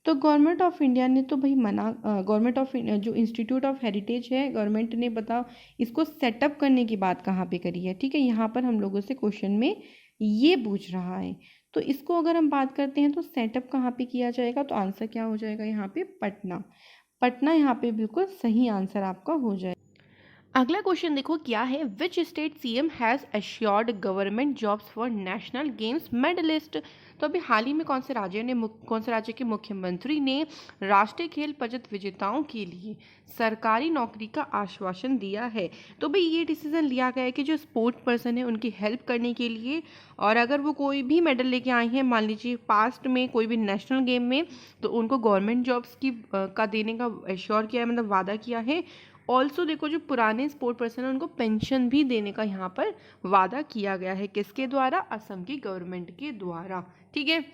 तो गवर्नमेंट ऑफ इंडिया ने तो भाई गवर्नमेंट ऑफ जो इंस्टीट्यूट ऑफ हेरिटेज है गवर्नमेंट ने बताओ इसको सेटअप करने की बात कहाँ पे करी है। ठीक है, यहाँ पर हम लोगों से क्वेश्चन में ये पूछ रहा है, तो इसको अगर हम बात करते हैं तो सेटअप कहाँ पे किया जाएगा, तो आंसर क्या हो जाएगा यहाँ पे, पटना यहाँ पे बिल्कुल सही आंसर आपका हो जाएगा। अगला क्वेश्चन देखो क्या है, which state CM has assured government jobs for national games medalist, तो अभी हाल ही में कौन से राज्य के मुख्यमंत्री ने राष्ट्रीय खेल पदक विजेताओं के लिए सरकारी नौकरी का आश्वासन दिया है। तो भाई ये डिसीजन लिया गया है कि जो स्पोर्ट्स पर्सन है उनकी हेल्प करने के लिए, और अगर वो कोई भी मेडल लेके आए हैं, मान लीजिए पास्ट में कोई भी नेशनल गेम में, तो उनको गवर्नमेंट जॉब्स का देने का एश्योर किया है, मतलब वादा किया है। ऑल्सो देखो जो पुराने स्पोर्ट पर्सन है उनको पेंशन भी देने का यहाँ पर वादा किया गया है, किसके द्वारा, असम की गवर्नमेंट के द्वारा। ठीक है,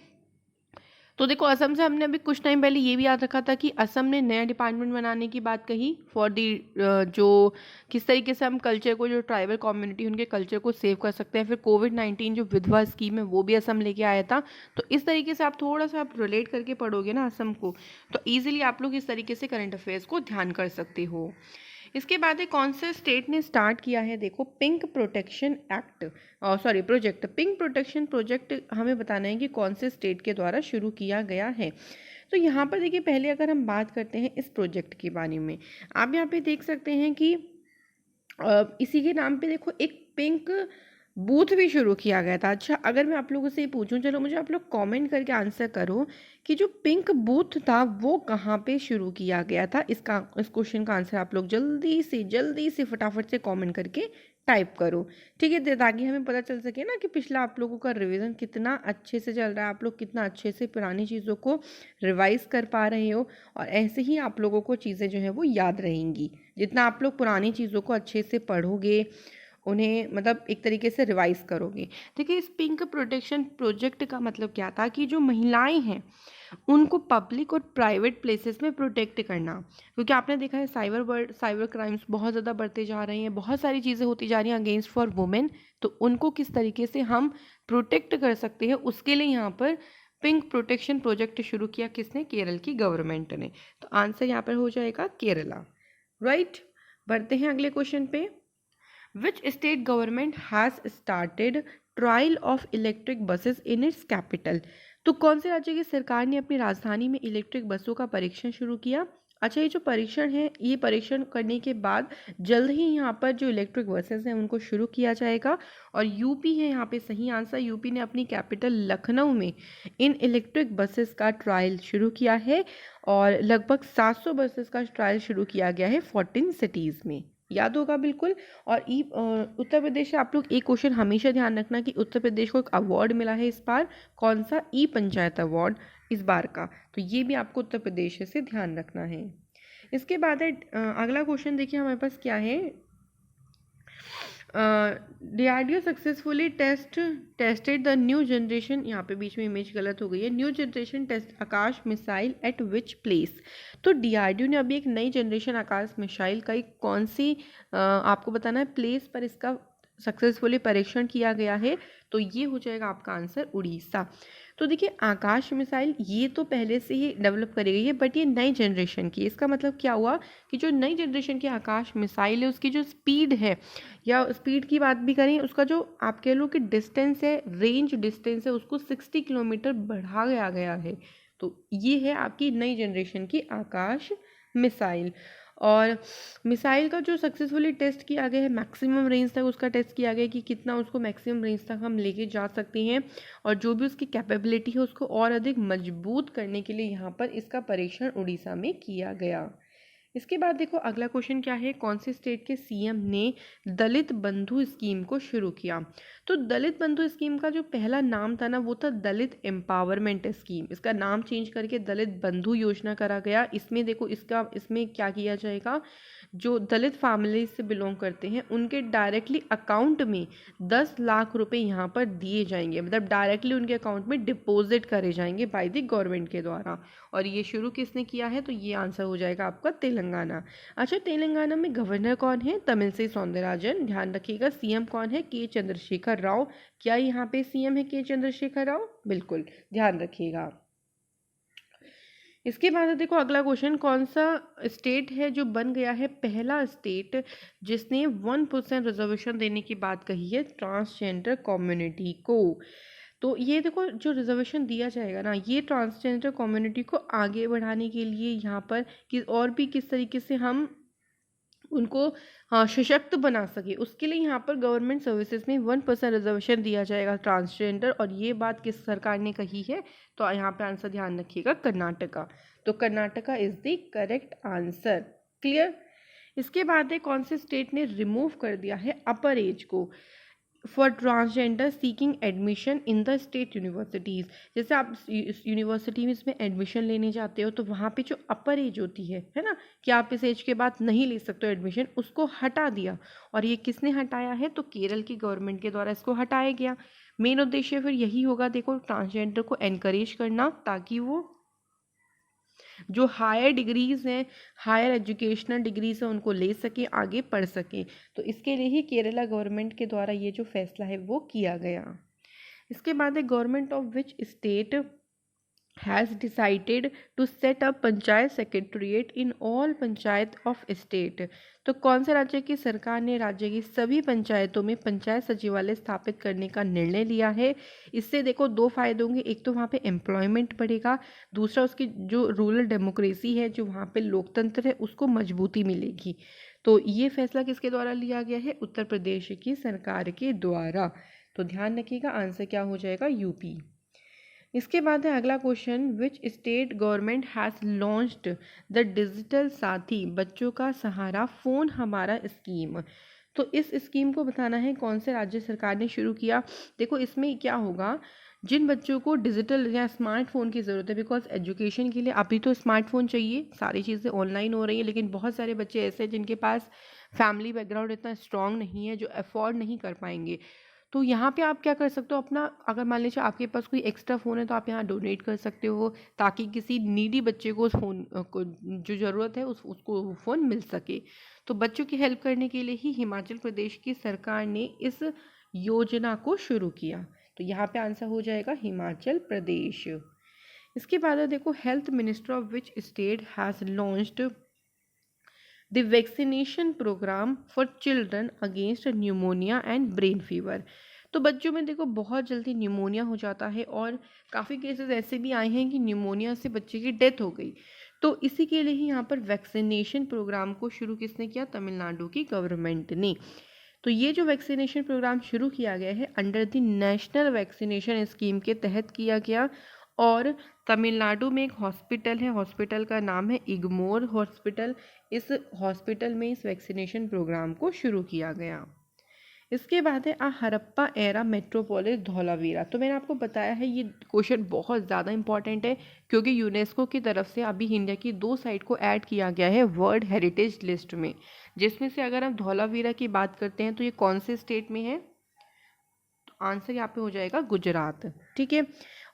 तो देखो असम से हमने अभी कुछ टाइम पहले ये भी याद रखा था कि असम ने नया डिपार्टमेंट बनाने की बात कही फॉर दी जो किस तरीके से हम कल्चर को, जो ट्राइबल कम्युनिटी उनके कल्चर को सेव कर सकते हैं। फिर कोविड-19 जो विधवा स्कीम है वो भी असम लेके आया था। तो इस तरीके से आप थोड़ा सा आप रिलेट करके पढ़ोगे ना असम को, तो ईजिली आप लोग इस तरीके से करंट अफेयर्स को ध्यान कर सकते हो। इसके बाद कौन से स्टेट ने स्टार्ट किया है, देखो pink protection project, pink protection project हमें बताना है कि कौन से स्टेट के द्वारा शुरू किया गया है। तो यहाँ पर देखिए पहले अगर हम बात करते हैं इस प्रोजेक्ट के बारे में, आप यहाँ पे देख सकते हैं कि इसी के नाम पे देखो एक पिंक बूथ भी शुरू किया गया था। अच्छा, अगर मैं आप लोगों से पूछूं, चलो मुझे आप लोग कमेंट करके आंसर करो कि जो पिंक बूथ था वो कहाँ पे शुरू किया गया था। इस क्वेश्चन का आंसर आप लोग जल्दी से फटाफट से कमेंट करके टाइप करो, ठीक है, ताकि हमें पता चल सके ना कि पिछला आप लोगों का रिवीजन कितना अच्छे से चल रहा है, आप लोग कितना अच्छे से पुरानी चीज़ों को रिवाइज कर पा रहे हो। और ऐसे ही आप लोगों को चीज़ें जो है वो याद रहेंगी। जितना आप लोग पुरानी चीज़ों को अच्छे से पढ़ोगे, उन्हें मतलब एक तरीके से रिवाइज करोगे। देखिए, इस पिंक प्रोटेक्शन प्रोजेक्ट का मतलब क्या था कि जो महिलाएं हैं उनको पब्लिक और प्राइवेट प्लेसेस में प्रोटेक्ट करना, क्योंकि आपने देखा है साइबर क्राइम्स बहुत ज़्यादा बढ़ते जा रहे हैं, बहुत सारी चीज़ें होती जा रही हैं अगेंस्ट फॉर वुमेन। तो उनको किस तरीके से हम प्रोटेक्ट कर सकते हैं, उसके लिए यहाँ पर पिंक प्रोटेक्शन प्रोजेक्ट शुरू किया किसने? केरल की गवर्नमेंट ने। तो आंसर यहाँ पर हो जाएगा केरला, राइट। बढ़ते हैं अगले क्वेश्चन पे। Which state government has started trial of electric buses in its capital? तो कौन से राज्य की सरकार ने अपनी राजधानी में इलेक्ट्रिक बसों का परीक्षण शुरू किया? अच्छा, ये जो परीक्षण है, ये परीक्षण करने के बाद जल्द ही यहाँ पर जो इलेक्ट्रिक बसेस हैं उनको शुरू किया जाएगा। और यूपी है यहाँ पे सही आंसर। यूपी ने अपनी कैपिटल लखनऊ में इन इलेक्ट्रिक बसेस का ट्रायल शुरू किया है और लगभग 700 बसेस का ट्रायल शुरू किया गया है 14 सिटीज़ में। याद होगा बिल्कुल। और उत्तर प्रदेश से आप लोग एक क्वेश्चन हमेशा ध्यान रखना कि उत्तर प्रदेश को एक अवार्ड मिला है इस बार, कौन सा? ई पंचायत अवार्ड इस बार का। तो ये भी आपको उत्तर प्रदेश से ध्यान रखना है। इसके बाद है अगला क्वेश्चन, देखिए हमारे पास क्या है। DRDO successfully tested the new generation, यहाँ पे बीच में इमेज गलत हो गई है, new generation test Akash missile at which place. तो DRDO ने अभी एक नई जनरेशन आकाश मिसाइल का एक कौन सी आपको बताना है प्लेस पर इसका सक्सेसफुली परीक्षण किया गया है। तो ये हो जाएगा आपका आंसर उड़ीसा। तो देखिए, आकाश मिसाइल ये तो पहले से ही डेवलप करी गई है, बट ये नई जनरेशन की। इसका मतलब क्या हुआ कि जो नई जनरेशन की आकाश मिसाइल है उसकी जो स्पीड है, या स्पीड की बात भी करें, उसका जो आप कह लो कि डिस्टेंस है, रेंज डिस्टेंस है, उसको 60 किलोमीटर बढ़ा गया है। तो ये है आपकी नई जनरेशन की आकाश मिसाइल। और मिसाइल का जो सक्सेसफुली टेस्ट किया गया है, मैक्सिमम रेंज तक उसका टेस्ट किया गया है कि कितना उसको मैक्सिमम रेंज तक हम लेके जा सकते हैं, और जो भी उसकी कैपेबिलिटी है उसको और अधिक मजबूत करने के लिए यहाँ पर इसका परीक्षण उड़ीसा में किया गया। इसके बाद देखो अगला क्वेश्चन क्या है, कौन से स्टेट के सीएम ने दलित बंधु स्कीम को शुरू किया? तो दलित बंधु स्कीम का जो पहला नाम था ना, वो था दलित एम्पावरमेंट स्कीम। इसका नाम चेंज करके दलित बंधु योजना करा गया। इसमें देखो इसमें क्या किया जाएगा, जो दलित फैमिली से बिलोंग करते हैं उनके डायरेक्टली अकाउंट में 10 लाख रुपए यहाँ पर दिए जाएंगे, मतलब डायरेक्टली उनके अकाउंट में डिपॉजिट करे जाएंगे बाय द गवर्नमेंट के द्वारा। और ये शुरू किसने किया है? तो ये आंसर हो जाएगा आपका तेलंगाना। अच्छा, तेलंगाना में गवर्नर कौन है? तमिलसाई सौंदरराजन। ध्यान रखिएगा। सीएम कौन है? के चंद्रशेखर राव। क्या यहाँ पे सीएम है के चंद्रशेखर राव? बिल्कुल, ध्यान रखिएगा। इसके बाद देखो अगला क्वेश्चन, कौन सा स्टेट है जो बन गया है पहला स्टेट जिसने 1% रिजर्वेशन देने की बात कही है ट्रांसजेंडर कम्युनिटी को? तो ये देखो, जो रिजर्वेशन दिया जाएगा ना, ये ट्रांसजेंडर कम्युनिटी को आगे बढ़ाने के लिए यहाँ पर और भी किस तरीके से हम उनको सशक्त बना सके, उसके लिए यहाँ पर गवर्नमेंट सर्विसेज में 1% रिजर्वेशन दिया जाएगा ट्रांसजेंडर। और ये बात किस सरकार ने कही है? तो यहाँ पे आंसर ध्यान रखिएगा, कर्नाटका। तो Karnataka is the correct answer. Clear? इसके बाद है कौन से स्टेट ने रिमूव कर दिया है अपर एज को for transgender seeking admission in the state universities? जैसे आप यूनिवर्सिटी में इसमें एडमिशन लेने जाते हो तो वहाँ पे जो अपर एज होती है ना, कि आप इस एज के बाद नहीं ले सकते हो एडमिशन, उसको हटा दिया। और ये किसने हटाया है? तो केरल की गवर्नमेंट के द्वारा इसको हटाया गया। मेन उद्देश्य फिर यही होगा, देखो, ट्रांसजेंडर को एनकरेज करना, ताकि वो जो हायर डिग्रीज हैं, हायर एजुकेशनल डिग्रीज हैं, उनको ले सके, आगे पढ़ सके। तो इसके लिए ही केरला गवर्नमेंट के द्वारा ये जो फैसला है वो किया गया। इसके बाद है government of which state has decided to set up panchayat secretariat in all panchayat of state? तो कौन से राज्य की सरकार ने राज्य की सभी पंचायतों में पंचायत सचिवालय स्थापित करने का निर्णय लिया है? इससे देखो दो फायदे होंगे, एक तो वहाँ पे एम्प्लॉयमेंट बढ़ेगा, दूसरा उसकी जो रूरल डेमोक्रेसी है, जो वहाँ पे लोकतंत्र है, उसको मजबूती मिलेगी। तो ये फैसला किसके द्वारा लिया गया है? उत्तर प्रदेश की सरकार के द्वारा। तो ध्यान रखिएगा, आंसर क्या हो जाएगा? यूपी। इसके बाद है अगला question, which state government has launched the digital साथी बच्चों का सहारा फ़ोन हमारा स्कीम? तो इस स्कीम को बताना है कौन से राज्य सरकार ने शुरू किया। देखो इसमें क्या होगा, जिन बच्चों को डिजिटल या स्मार्टफोन की ज़रूरत है, बिकॉज एजुकेशन के लिए अभी तो स्मार्टफोन चाहिए, सारी चीज़ें ऑनलाइन हो रही हैं, लेकिन बहुत सारे बच्चे ऐसे हैं जिनके पास फैमिली बैकग्राउंड इतना स्ट्रांग नहीं है, जो अफोर्ड नहीं कर पाएंगे। तो यहाँ पे आप क्या कर सकते हो, अपना अगर मान लीजिए आपके पास कोई एक्स्ट्रा फ़ोन है तो आप यहाँ डोनेट कर सकते हो, ताकि किसी नीडी बच्चे को उस फ़ोन को जो ज़रूरत है उसको फ़ोन मिल सके। तो बच्चों की हेल्प करने के लिए ही हिमाचल प्रदेश की सरकार ने इस योजना को शुरू किया। तो यहाँ पे आंसर हो जाएगा हिमाचल प्रदेश। इसके बाद है देखो, health minister of which state has launched the vaccination programme for children against pneumonia and brain fever. तो बच्चों में देखो बहुत जल्दी न्यूमोनिया हो जाता है, और काफ़ी केसेस ऐसे भी आए हैं कि न्यूमोनिया से बच्चे की डेथ हो गई। तो इसी के लिए ही यहाँ पर वैक्सीनेशन प्रोग्राम को शुरू किसने किया, तमिलनाडु की गवर्नमेंट ने। तो ये जो वैक्सीनेशन प्रोग्राम शुरू किया गया है under the national vaccination scheme के तहत किया गया, और तमिलनाडु में एक हॉस्पिटल है, हॉस्पिटल का नाम है इग्मोर हॉस्पिटल। इस हॉस्पिटल में इस वैक्सीनेशन प्रोग्राम को शुरू किया गया। इसके बाद है हरप्पा एरा मेट्रोपोलिस धौलावीरा। तो मैंने आपको बताया है ये क्वेश्चन बहुत ज़्यादा इंपॉर्टेंट है, क्योंकि यूनेस्को की तरफ से अभी इंडिया की 2 साइट को ऐड किया गया है वर्ल्ड हेरिटेज लिस्ट में, जिसमें से अगर हम धौलावीरा की बात करते हैं तो ये कौन से स्टेट में है, तो आंसर यहाँ पे हो जाएगा गुजरात। ठीक है,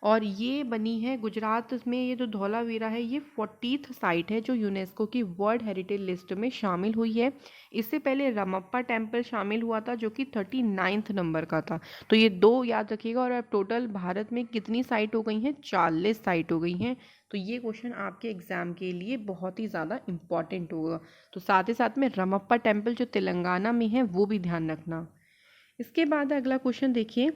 और ये बनी है गुजरात में। ये जो धौलावीरा है ये 40th साइट है जो यूनेस्को की वर्ल्ड हेरिटेज लिस्ट में शामिल हुई है। इससे पहले रमप्पा टेम्पल शामिल हुआ था जो कि 39th नंबर का था। तो ये 2 याद रखिएगा। और अब टोटल भारत में कितनी साइट हो गई हैं, 40 साइट हो गई हैं। तो ये क्वेश्चन आपके एग्जाम के लिए बहुत ही ज़्यादा इंपॉर्टेंट होगा। तो साथ ही साथ में रमप्पा टेम्पल जो तेलंगाना में है वो भी ध्यान रखना। इसके बाद अगला क्वेश्चन देखिए,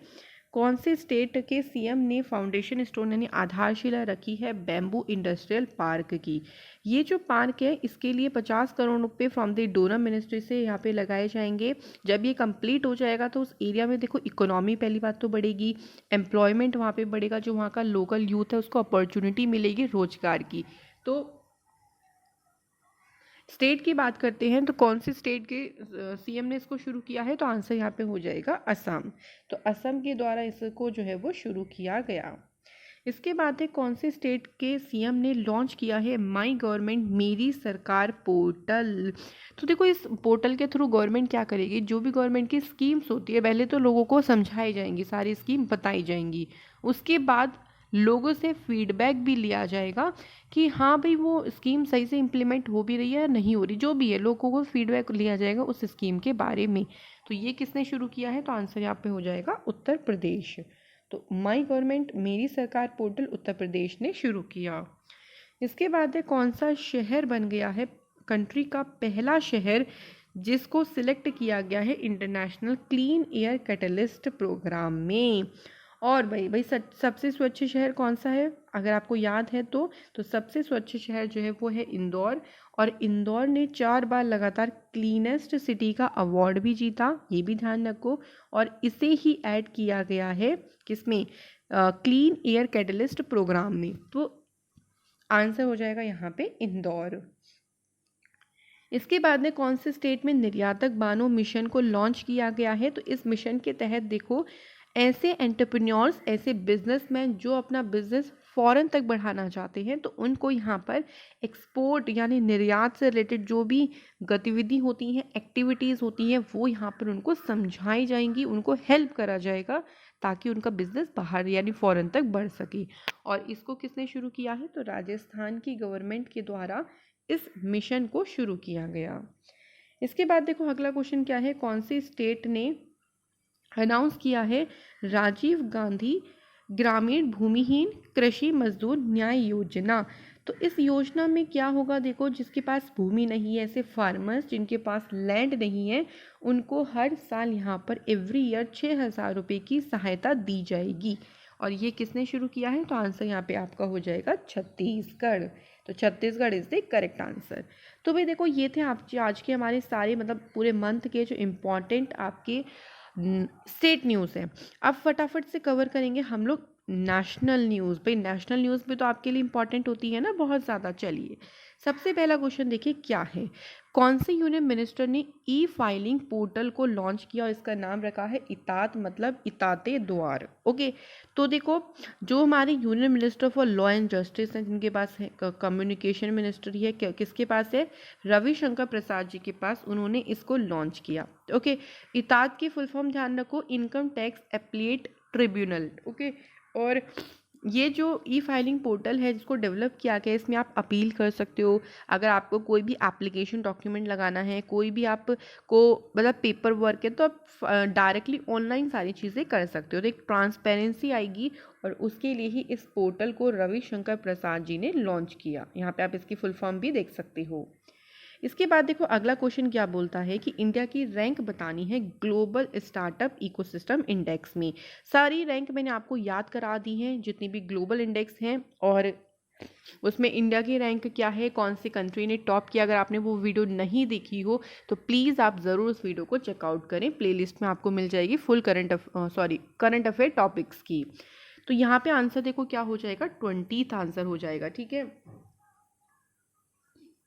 कौन से स्टेट के सीएम ने फाउंडेशन स्टोन यानी आधारशिला रखी है बैम्बू इंडस्ट्रियल पार्क की। ये जो पार्क है इसके लिए 50 करोड़ रुपए फ्रॉम द डोनर मिनिस्ट्री से यहाँ पे लगाए जाएंगे। जब ये कंप्लीट हो जाएगा तो उस एरिया में देखो इकोनॉमी पहली बात तो बढ़ेगी, एम्प्लॉयमेंट वहाँ पे बढ़ेगा, जो वहाँ का लोकल यूथ है उसको अपॉर्चुनिटी मिलेगी रोजगार की। तो स्टेट की बात करते हैं तो कौन सी स्टेट के सीएम ने इसको शुरू किया है, तो आंसर यहाँ पे हो जाएगा असम। तो असम के द्वारा इसको जो है वो शुरू किया गया। इसके बाद है कौन से स्टेट के सीएम ने लॉन्च किया है माई गवर्नमेंट मेरी सरकार पोर्टल। तो देखो इस पोर्टल के थ्रू गवर्नमेंट क्या करेगी, जो भी गवर्नमेंट की स्कीम्स होती है पहले तो लोगों को समझाई जाएंगी, सारी स्कीम बताई जाएंगी, उसके बाद लोगों से फीडबैक भी लिया जाएगा कि हाँ भाई वो स्कीम सही से इम्प्लीमेंट हो भी रही है या नहीं हो रही, जो भी है लोगों को फीडबैक लिया जाएगा उस स्कीम के बारे में। तो ये किसने शुरू किया है, तो आंसर यहाँ पे हो जाएगा उत्तर प्रदेश। तो माई गवर्नमेंट मेरी सरकार पोर्टल उत्तर प्रदेश ने शुरू किया। इसके बाद है कौन सा शहर बन गया है कंट्री का पहला शहर जिसको सिलेक्ट किया गया है international clean air catalyst programme में। और भाई सबसे स्वच्छ शहर कौन सा है, अगर आपको याद है तो सबसे स्वच्छ शहर जो है वो है इंदौर। और इंदौर ने 4 बार लगातार क्लीनेस्ट सिटी का अवार्ड भी जीता, ये भी ध्यान रखो। और इसे ही ऐड किया गया है किसमें, क्लीन एयर कैटलिस्ट प्रोग्राम में। तो आंसर हो जाएगा यहाँ पे इंदौर। इसके बाद में कौन से स्टेट में निर्यातक बानो मिशन को लॉन्च किया गया है, तो इस मिशन के तहत देखो ऐसे एंटरप्रेन्योर्स, ऐसे बिजनेसमैन जो अपना बिजनेस फॉरेन तक बढ़ाना चाहते हैं तो उनको यहाँ पर एक्सपोर्ट यानी निर्यात से रिलेटेड जो भी गतिविधि होती हैं, एक्टिविटीज़ होती हैं, वो यहाँ पर उनको समझाई जाएंगी, उनको हेल्प करा जाएगा ताकि उनका बिजनेस बाहर यानी फॉरेन तक बढ़ सके। और इसको किसने शुरू किया है, तो राजस्थान की गवर्नमेंट के द्वारा इस मिशन को शुरू किया गया। इसके बाद देखो अगला क्वेश्चन क्या है, कौन सी स्टेट ने अनाउंस किया है राजीव गांधी ग्रामीण भूमिहीन कृषि मजदूर न्याय योजना। तो इस योजना में क्या होगा, देखो जिसके पास भूमि नहीं है, ऐसे फार्मर्स जिनके पास लैंड नहीं है, उनको हर साल यहाँ पर एवरी ईयर 6,000 रुपये की सहायता दी जाएगी। और ये किसने शुरू किया है, तो आंसर यहाँ पे आपका हो जाएगा छत्तीसगढ़। तो Chhattisgarh is the correct answer. तो भाई देखो ये थे आप आज के हमारे सारे मतलब पूरे मंथ के जो इम्पॉर्टेंट आपके स्टेट न्यूज़ है। अब फटाफट से कवर करेंगे हम लोग नेशनल न्यूज़। भाई नेशनल न्यूज़ भी तो आपके लिए इम्पॉर्टेंट होती है ना बहुत ज़्यादा। चलिए सबसे पहला क्वेश्चन देखिए क्या है, कौन से यूनियन मिनिस्टर ने ई फाइलिंग पोर्टल को लॉन्च किया और इसका नाम रखा है इतात, मतलब इताते द्वार। ओके, तो देखो जो हमारे union minister for law and justice हैं, जिनके पास है कम्युनिकेशन मिनिस्टर ही है, किसके पास है, रविशंकर प्रसाद जी के पास, उन्होंने इसको लॉन्च किया। ओके, इतात की फुल फॉर्म ध्यान रखो, income tax appellate tribunal. Okay, और ये जो ई फाइलिंग पोर्टल है जिसको डेवलप किया गया है, इसमें आप अपील कर सकते हो। अगर आपको कोई भी एप्लीकेशन डॉक्यूमेंट लगाना है, कोई भी आपको मतलब पेपर वर्क है, तो आप डायरेक्टली ऑनलाइन सारी चीज़ें कर सकते हो। तो एक ट्रांसपेरेंसी आएगी, और उसके लिए ही इस पोर्टल को रविशंकर प्रसाद जी ने लॉन्च किया। यहाँ पे आप इसकी फुल फॉर्म भी देख सकते हो। इसके बाद देखो अगला क्वेश्चन क्या बोलता है कि इंडिया की रैंक बतानी है ग्लोबल स्टार्टअप इकोसिस्टम इंडेक्स में। सारी रैंक मैंने आपको याद करा दी हैं, जितनी भी ग्लोबल इंडेक्स हैं, और उसमें इंडिया की रैंक क्या है, कौन सी कंट्री ने टॉप किया। अगर आपने वो वीडियो नहीं देखी हो तो प्लीज़ आप ज़रूर उस वीडियो को चेकआउट करें, प्लेलिस्ट में आपको मिल जाएगी फुल करंट अफेयर टॉपिक्स की। तो यहाँ पे आंसर देखो क्या हो जाएगा, 20th आंसर हो जाएगा। ठीक है,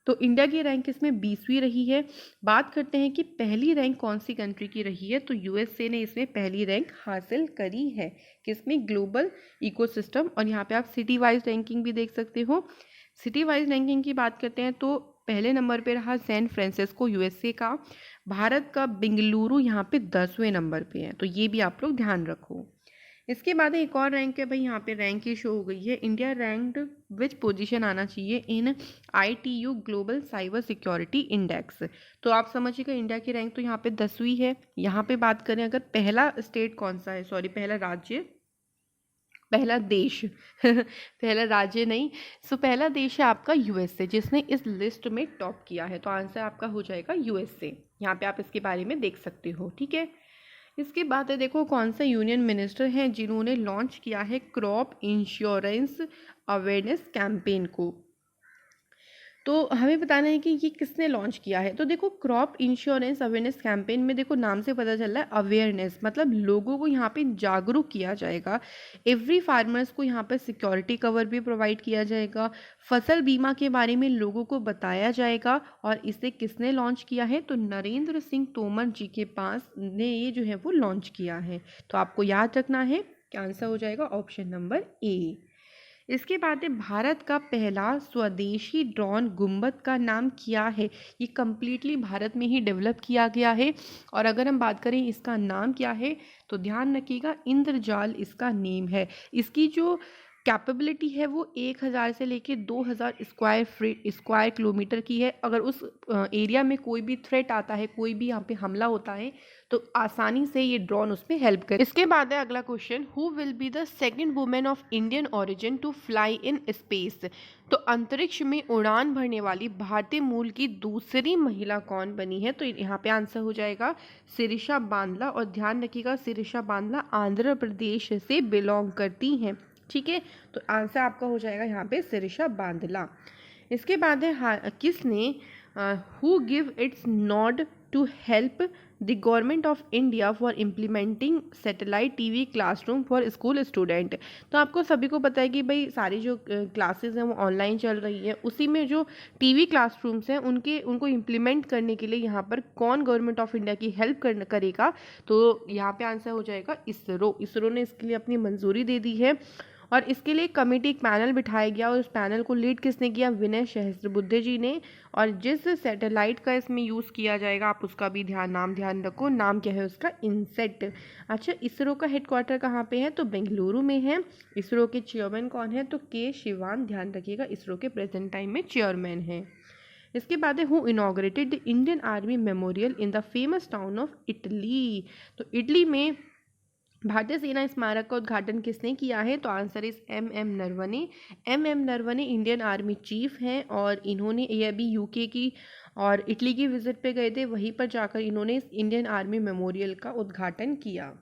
तो इंडिया की रैंक इसमें 20वीं रही है। बात करते हैं कि पहली रैंक कौन सी कंट्री की रही है, तो यूएसए ने इसमें पहली रैंक हासिल करी है, किसमें, ग्लोबल इकोसिस्टम। और यहाँ पे आप सिटी वाइज रैंकिंग भी देख सकते हो। सिटी वाइज रैंकिंग की बात करते हैं तो पहले नंबर पे रहा सैन फ्रांसिस्को यूएसए का। भारत का बेंगलुरु यहाँ पे 10वें नंबर पे है, तो ये भी आप लोग ध्यान रखो। इसके बाद एक और रैंक है भाई, यहाँ पे रैंक की शो हो गई है, इंडिया रैंक्ड विच पोजीशन आना चाहिए इन ITU global cyber security index. तो आप समझिएगा इंडिया की रैंक तो यहाँ पे 10वीं है। यहाँ पे बात करें अगर पहला स्टेट कौन सा है, सॉरी पहला राज्य, पहला देश पहला राज्य नहीं, सो पहला देश है आपका यूएसए, जिसने इस लिस्ट में टॉप किया है। तो आंसर आपका हो जाएगा यूएसए। यहाँ पे आप इसके बारे में देख सकते हो। ठीक है, इसके बाद है देखो कौन सा यूनियन मिनिस्टर हैं जिन्होंने लॉन्च किया है क्रॉप इंश्योरेंस अवेयरनेस कैंपेन को। तो हमें बताना है कि ये किसने लॉन्च किया है। तो देखो क्रॉप इंश्योरेंस अवेयरनेस कैंपेन में देखो नाम से पता चल रहा है अवेयरनेस, मतलब लोगों को यहाँ पे जागरूक किया जाएगा। एवरी फार्मर्स को यहाँ पे सिक्योरिटी कवर भी प्रोवाइड किया जाएगा, फसल बीमा के बारे में लोगों को बताया जाएगा। और इसे किसने लॉन्च किया है, तो नरेंद्र सिंह तोमर जी के पास ने ये जो है वो लॉन्च किया है। तो आपको याद रखना है कि आंसर हो जाएगा ऑप्शन नंबर ए। इसके बाद है भारत का पहला स्वदेशी ड्रोन गुंबद का नाम क्या है। ये कम्प्लीटली भारत में ही डेवलप किया गया है। और अगर हम बात करें इसका नाम क्या है, तो ध्यान रखिएगा इंद्रजाल इसका नेम है। इसकी जो कैपेबिलिटी है वो 1000 से लेके 2000 स्क्वायर किलोमीटर की है। अगर उस एरिया में कोई भी थ्रेट आता है, कोई भी यहाँ पे हमला होता है, तो आसानी से ये ड्रोन उसमें हेल्प करे। इसके बाद है अगला question, who will be the second women of Indian origin to fly in space. तो अंतरिक्ष में उड़ान भरने वाली भारतीय मूल की दूसरी महिला कौन बनी है, तो यहाँ पे आंसर हो जाएगा शिरीषा बांदला। और ध्यान रखिएगा शिरीषा बांदला आंध्र प्रदेश से बिलोंग करती हैं। ठीक है, तो आंसर आपका हो जाएगा यहाँ पे शिरीषा बांदला। इसके बाद है किसने who give its nod to help the government of India for implementing satellite TV classroom for school student. तो आपको सभी को पता है कि भाई सारी जो क्लासेस हैं वो ऑनलाइन चल रही है, उसी में जो टीवी क्लासरूम्स हैं उनको इम्प्लीमेंट करने के लिए यहाँ पर कौन गवर्नमेंट ऑफ इंडिया की हेल्प करेगा, तो यहाँ पे आंसर हो जाएगा इसरो ने इसके लिए अपनी मंजूरी दे दी है। और इसके लिए कमेटी, एक पैनल बिठाया गया, और उस पैनल को लीड किसने किया, विनय सहस्त्रबुद्धे जी ने। और जिस सैटेलाइट का इसमें यूज़ किया जाएगा आप उसका भी ध्यान रखो, नाम क्या है उसका, इनसेट। अच्छा, इसरो का हेडक्वार्टर कहाँ पे है, तो बेंगलुरु में है। इसरो के चेयरमैन कौन है, तो के शिवान, ध्यान रखिएगा इसरो के प्रेजेंट टाइम में चेयरमैन है। इसके बाद है who inaugurated the Indian army memorial in the famous town of Italy. तो इटली में भारतीय सेना स्मारक का उद्घाटन किसने किया है, तो answer is MM Naravane. MM Naravane Indian army chief हैं, और इन्होंने ये अभी यूके की और इटली की विजिट पे गए थे, वहीं पर जाकर इन्होंने इस इंडियन आर्मी मेमोरियल का उद्घाटन किया।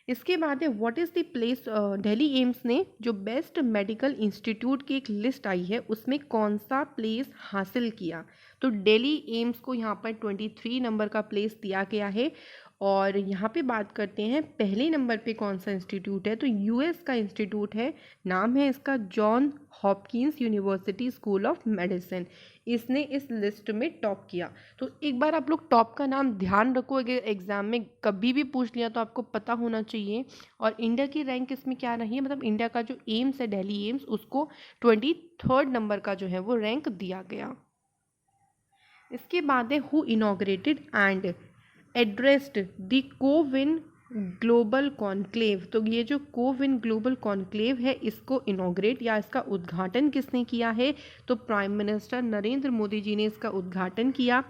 इसके बाद है what is the place, Delhi AIIMS ने जो बेस्ट मेडिकल इंस्टीट्यूट की एक लिस्ट आई है उसमें कौन सा प्लेस हासिल किया, तो दिल्ली एम्स को यहाँ पर 23 नंबर का प्लेस दिया गया है। और यहाँ पे बात करते हैं पहले नंबर पे कौन सा इंस्टीट्यूट है, तो यूएस का इंस्टीट्यूट है, नाम है इसका John Hopkins university school of medicine. इसने इस लिस्ट में टॉप किया। तो एक बार आप लोग टॉप का नाम ध्यान रखो, अगर एग्जाम में कभी भी पूछ लिया तो आपको पता होना चाहिए। और इंडिया की रैंक इसमें क्या रही है, मतलब इंडिया का जो एम्स है दिल्ली एम्स, उसको 23rd नंबर का जो है वो रैंक दिया गया। इसके बाद है who inaugurated and addressed the CoWIN global conclave. तो ये जो कोविन ग्लोबल कॉन्क्लेव है, इसको इनॉग्रेट या इसका उद्घाटन किसने किया है, तो प्राइम मिनिस्टर नरेंद्र मोदी जी ने इसका उद्घाटन किया।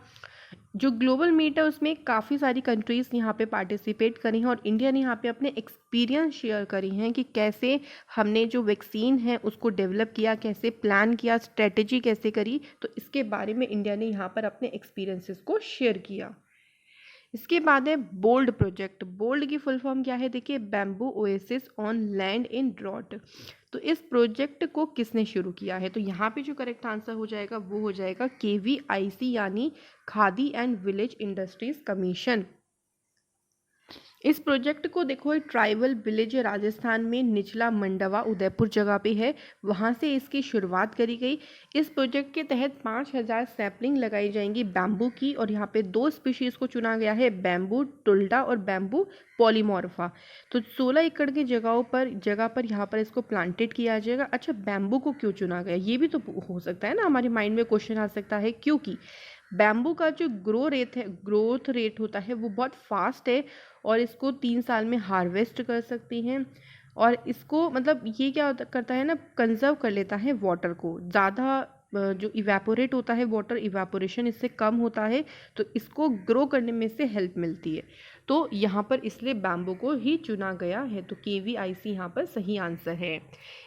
जो ग्लोबल मीट है उसमें काफ़ी सारी कंट्रीज़ यहाँ पे पार्टिसिपेट करी हैं और इंडिया ने यहाँ पे अपने एक्सपीरियंस शेयर करी हैं कि कैसे हमने जो वैक्सीन है उसको डेवलप किया, कैसे प्लान किया, स्ट्रेटेजी कैसे करी। तो इसके बारे में इंडिया ने यहाँ पर अपने एक्सपीरियंसेस को शेयर किया। इसके बाद है बोल्ड प्रोजेक्ट। बोल्ड की फुल फॉर्म क्या है, देखिए bamboo oasis on land in drought. तो इस प्रोजेक्ट को किसने शुरू किया है, तो यहाँ पे जो करेक्ट आंसर हो जाएगा वो हो जाएगा KVIC यानी khadi and village industries commission. इस प्रोजेक्ट को देखो, एक ट्राइबल विलेज है राजस्थान में, निचला मंडवा उदयपुर जगह पे है, वहाँ से इसकी शुरुआत करी गई। इस प्रोजेक्ट के तहत 5000 सैपलिंग लगाई जाएंगी बैम्बू की, और यहाँ पे 2 स्पीशीज़ को चुना गया है, बैम्बू टुल्डा और बैम्बू पॉलीमॉर्फा। तो 16 एकड़ की जगह पर यहाँ पर इसको प्लांटेड किया जाएगा। अच्छा, बैम्बू को क्यों चुना गया, ये भी तो हो सकता है ना, हमारे माइंड में क्वेश्चन आ सकता है। क्योंकि बैम्बू का जो ग्रोथ रेट होता है वो बहुत फास्ट है, और इसको 3 साल में हार्वेस्ट कर सकती हैं। और इसको मतलब ये क्या करता है ना, कंजर्व कर लेता है वाटर को, ज़्यादा जो इवेपोरेट होता है वाटर, इवेपोरेशन इससे कम होता है, तो इसको ग्रो करने में से हेल्प मिलती है। तो यहाँ पर इसलिए बैम्बू को ही चुना गया है, तो KVIC यहाँ पर सही आंसर है।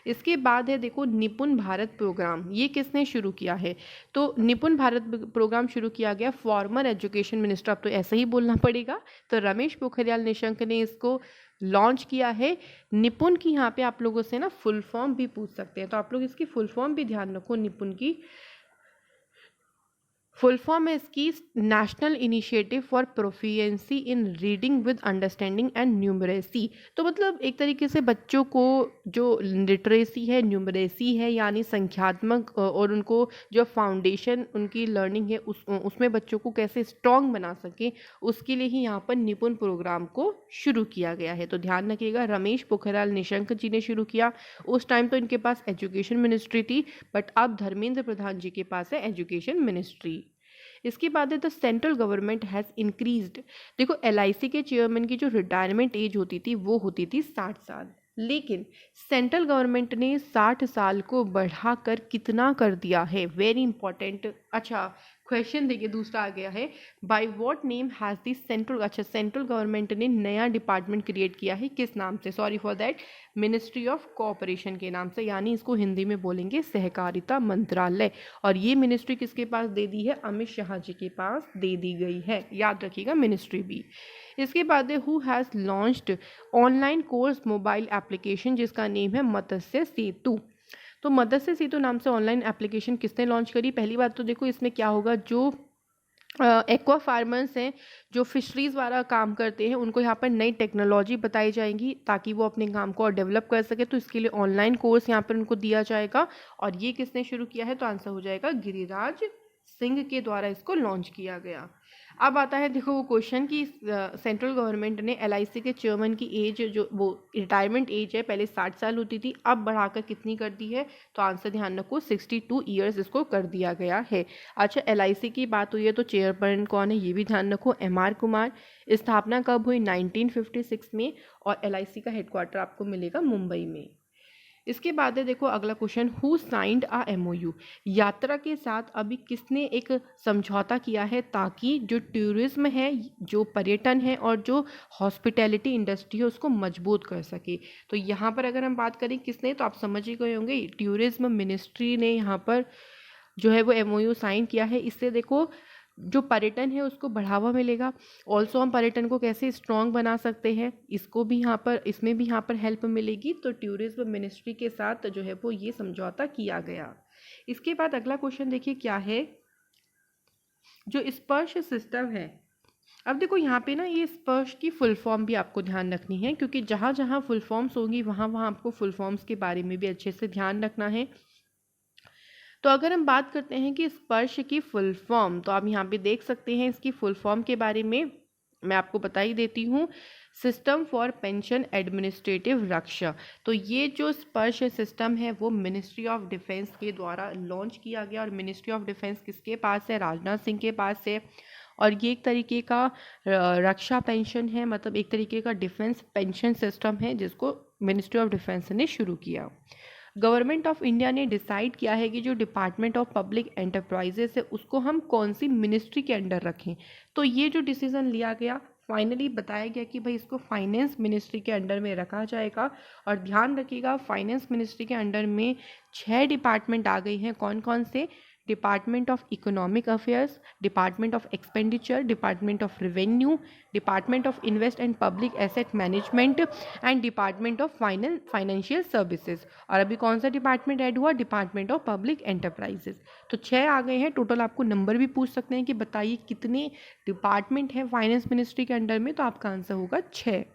इसके बाद है देखो निपुण भारत प्रोग्राम, ये किसने शुरू किया है, तो निपुण भारत प्रोग्राम शुरू किया गया फॉर्मर एजुकेशन मिनिस्टर, अब तो ऐसा ही बोलना पड़ेगा, तो रमेश पोखरियाल निशंक ने इसको लॉन्च किया है। निपुण की यहाँ पे आप लोगों से ना फुल फॉर्म भी पूछ सकते हैं, तो आप लोग इसकी फुल फॉर्म भी ध्यान रखो। निपुण की फुल फॉर्म है इसकी national initiative for proficiency in reading with understanding and numeracy. तो मतलब एक तरीके से बच्चों को जो लिटरेसी है, न्यूमरेसी है, यानी संख्यात्मक, और उनको जो फाउंडेशन उनकी लर्निंग है उसमें बच्चों को कैसे स्ट्रॉन्ग बना सके, उसके लिए ही यहाँ पर निपुण प्रोग्राम को शुरू किया गया है। तो ध्यान रखिएगा, रमेश पोखरियाल निशंक जी ने शुरू किया। उस टाइम तो इनके पास एजुकेशन मिनिस्ट्री थी, बट अब धर्मेंद्र प्रधान जी के पास है एजुकेशन मिनिस्ट्री। इसके बाद है the central government has increased. देखो LIC के चेयरमैन की जो रिटायरमेंट एज होती थी वो होती थी 60 साल, लेकिन सेंट्रल गवर्नमेंट ने 60 साल को बढ़ाकर कितना कर दिया है, वेरी इंपॉर्टेंट। अच्छा क्वेश्चन देखिए, दूसरा आ गया है, by what name has the central, अच्छा सेंट्रल गवर्नमेंट ने नया डिपार्टमेंट क्रिएट किया है, किस नाम से, sorry for that, ministry of cooperation के नाम से, यानी इसको हिंदी में बोलेंगे सहकारिता मंत्रालय। और ये मिनिस्ट्री किसके पास दे दी है, अमित शाह जी के पास दे दी गई है, याद रखिएगा मिनिस्ट्री भी। इसके बाद है who has launched online course mobile application जिसका नेम है मत्स्य सेतु। तो मत्स्य सेतु नाम से ऑनलाइन एप्लीकेशन किसने लॉन्च करी, पहली बात तो देखो इसमें क्या होगा, जो एक्वा फार्मर्स हैं, जो फिशरीज़ वाला काम करते हैं, उनको यहाँ पर नई टेक्नोलॉजी बताई जाएंगी ताकि वो अपने काम को और डेवलप कर सके। तो इसके लिए ऑनलाइन कोर्स यहाँ पर उनको दिया जाएगा, और ये किसने शुरू किया है, तो आंसर हो जाएगा गिरिराज सिंह के द्वारा इसको लॉन्च किया गया। अब आता है देखो वो क्वेश्चन कि सेंट्रल गवर्नमेंट ने LIC के चेयरमैन की एज, जो वो रिटायरमेंट एज है, पहले 60 साल होती थी, अब बढ़ाकर कितनी कर दी है, तो आंसर ध्यान रखो 62 ईयर्स इसको कर दिया गया है। अच्छा LIC की बात हुई है तो चेयरमैन कौन है ये भी ध्यान रखो, MR कुमार। स्थापना कब हुई, 1956 में, और LIC का हेडक्वार्टर आपको मिलेगा मुंबई में। इसके बाद है देखो अगला question, who signed a MOU, यात्रा के साथ अभी किसने एक समझौता किया है ताकि जो टूरिज्म है, जो पर्यटन है, और जो हॉस्पिटैलिटी इंडस्ट्री है उसको मजबूत कर सके। तो यहाँ पर अगर हम बात करें किसने, तो आप समझ ही गए होंगे, टूरिज्म मिनिस्ट्री ने यहाँ पर जो है वो MOU साइन किया है। इससे देखो जो पर्यटन है उसको बढ़ावा मिलेगा, ऑल्सो हम पर्यटन को कैसे स्ट्रॉन्ग बना सकते हैं, इसको भी यहाँ पर, इसमें भी यहाँ पर हेल्प मिलेगी। तो टूरिज्म मिनिस्ट्री के साथ जो है वो ये समझौता किया गया। इसके बाद अगला क्वेश्चन देखिए क्या है, जो स्पर्श सिस्टम है अब देखो यहाँ पे ना ये स्पर्श की फुल फॉर्म भी आपको ध्यान रखनी है, क्योंकि जहाँ जहाँ फुल फॉर्म्स होंगी वहाँ वहाँ आपको फुल फॉर्म्स के बारे में भी अच्छे से ध्यान रखना है। तो अगर हम बात करते हैं कि स्पर्श की फुल फॉर्म, तो आप यहाँ पे देख सकते हैं इसकी फुल फॉर्म के बारे में मैं आपको बता ही देती हूँ। सिस्टम फॉर पेंशन एडमिनिस्ट्रेटिव रक्षा। तो ये जो स्पर्श सिस्टम है वो मिनिस्ट्री ऑफ डिफेंस के द्वारा लॉन्च किया गया, और मिनिस्ट्री ऑफ डिफेंस किसके पास है? राजनाथ सिंह के पास है। और ये एक तरीके का रक्षा पेंशन है, मतलब एक तरीके का डिफेंस पेंशन सिस्टम है जिसको मिनिस्ट्री ऑफ डिफेंस ने शुरू किया। गवर्नमेंट ऑफ इंडिया ने डिसाइड किया है कि जो डिपार्टमेंट ऑफ पब्लिक एंटरप्राइजेस है उसको हम कौन सी मिनिस्ट्री के अंडर रखें। तो ये जो डिसीजन लिया गया, फाइनली बताया गया कि भाई इसको फाइनेंस मिनिस्ट्री के अंडर में रखा जाएगा। और ध्यान रखिएगा, फाइनेंस मिनिस्ट्री के अंडर में 6 डिपार्टमेंट आ गई हैं। कौन कौन से? Department of economic affairs, department of expenditure, department of revenue, department of invest and public asset management and department of financial services. और अभी कौन सा डिपार्टमेंट ऐड हुआ? Department of public enterprises. तो 6 आ गए हैं टोटल। आपको नंबर भी पूछ सकते हैं कि बताइए कितने डिपार्टमेंट हैं फाइनेंस मिनिस्ट्री के अंडर में, तो आपका आंसर होगा 6।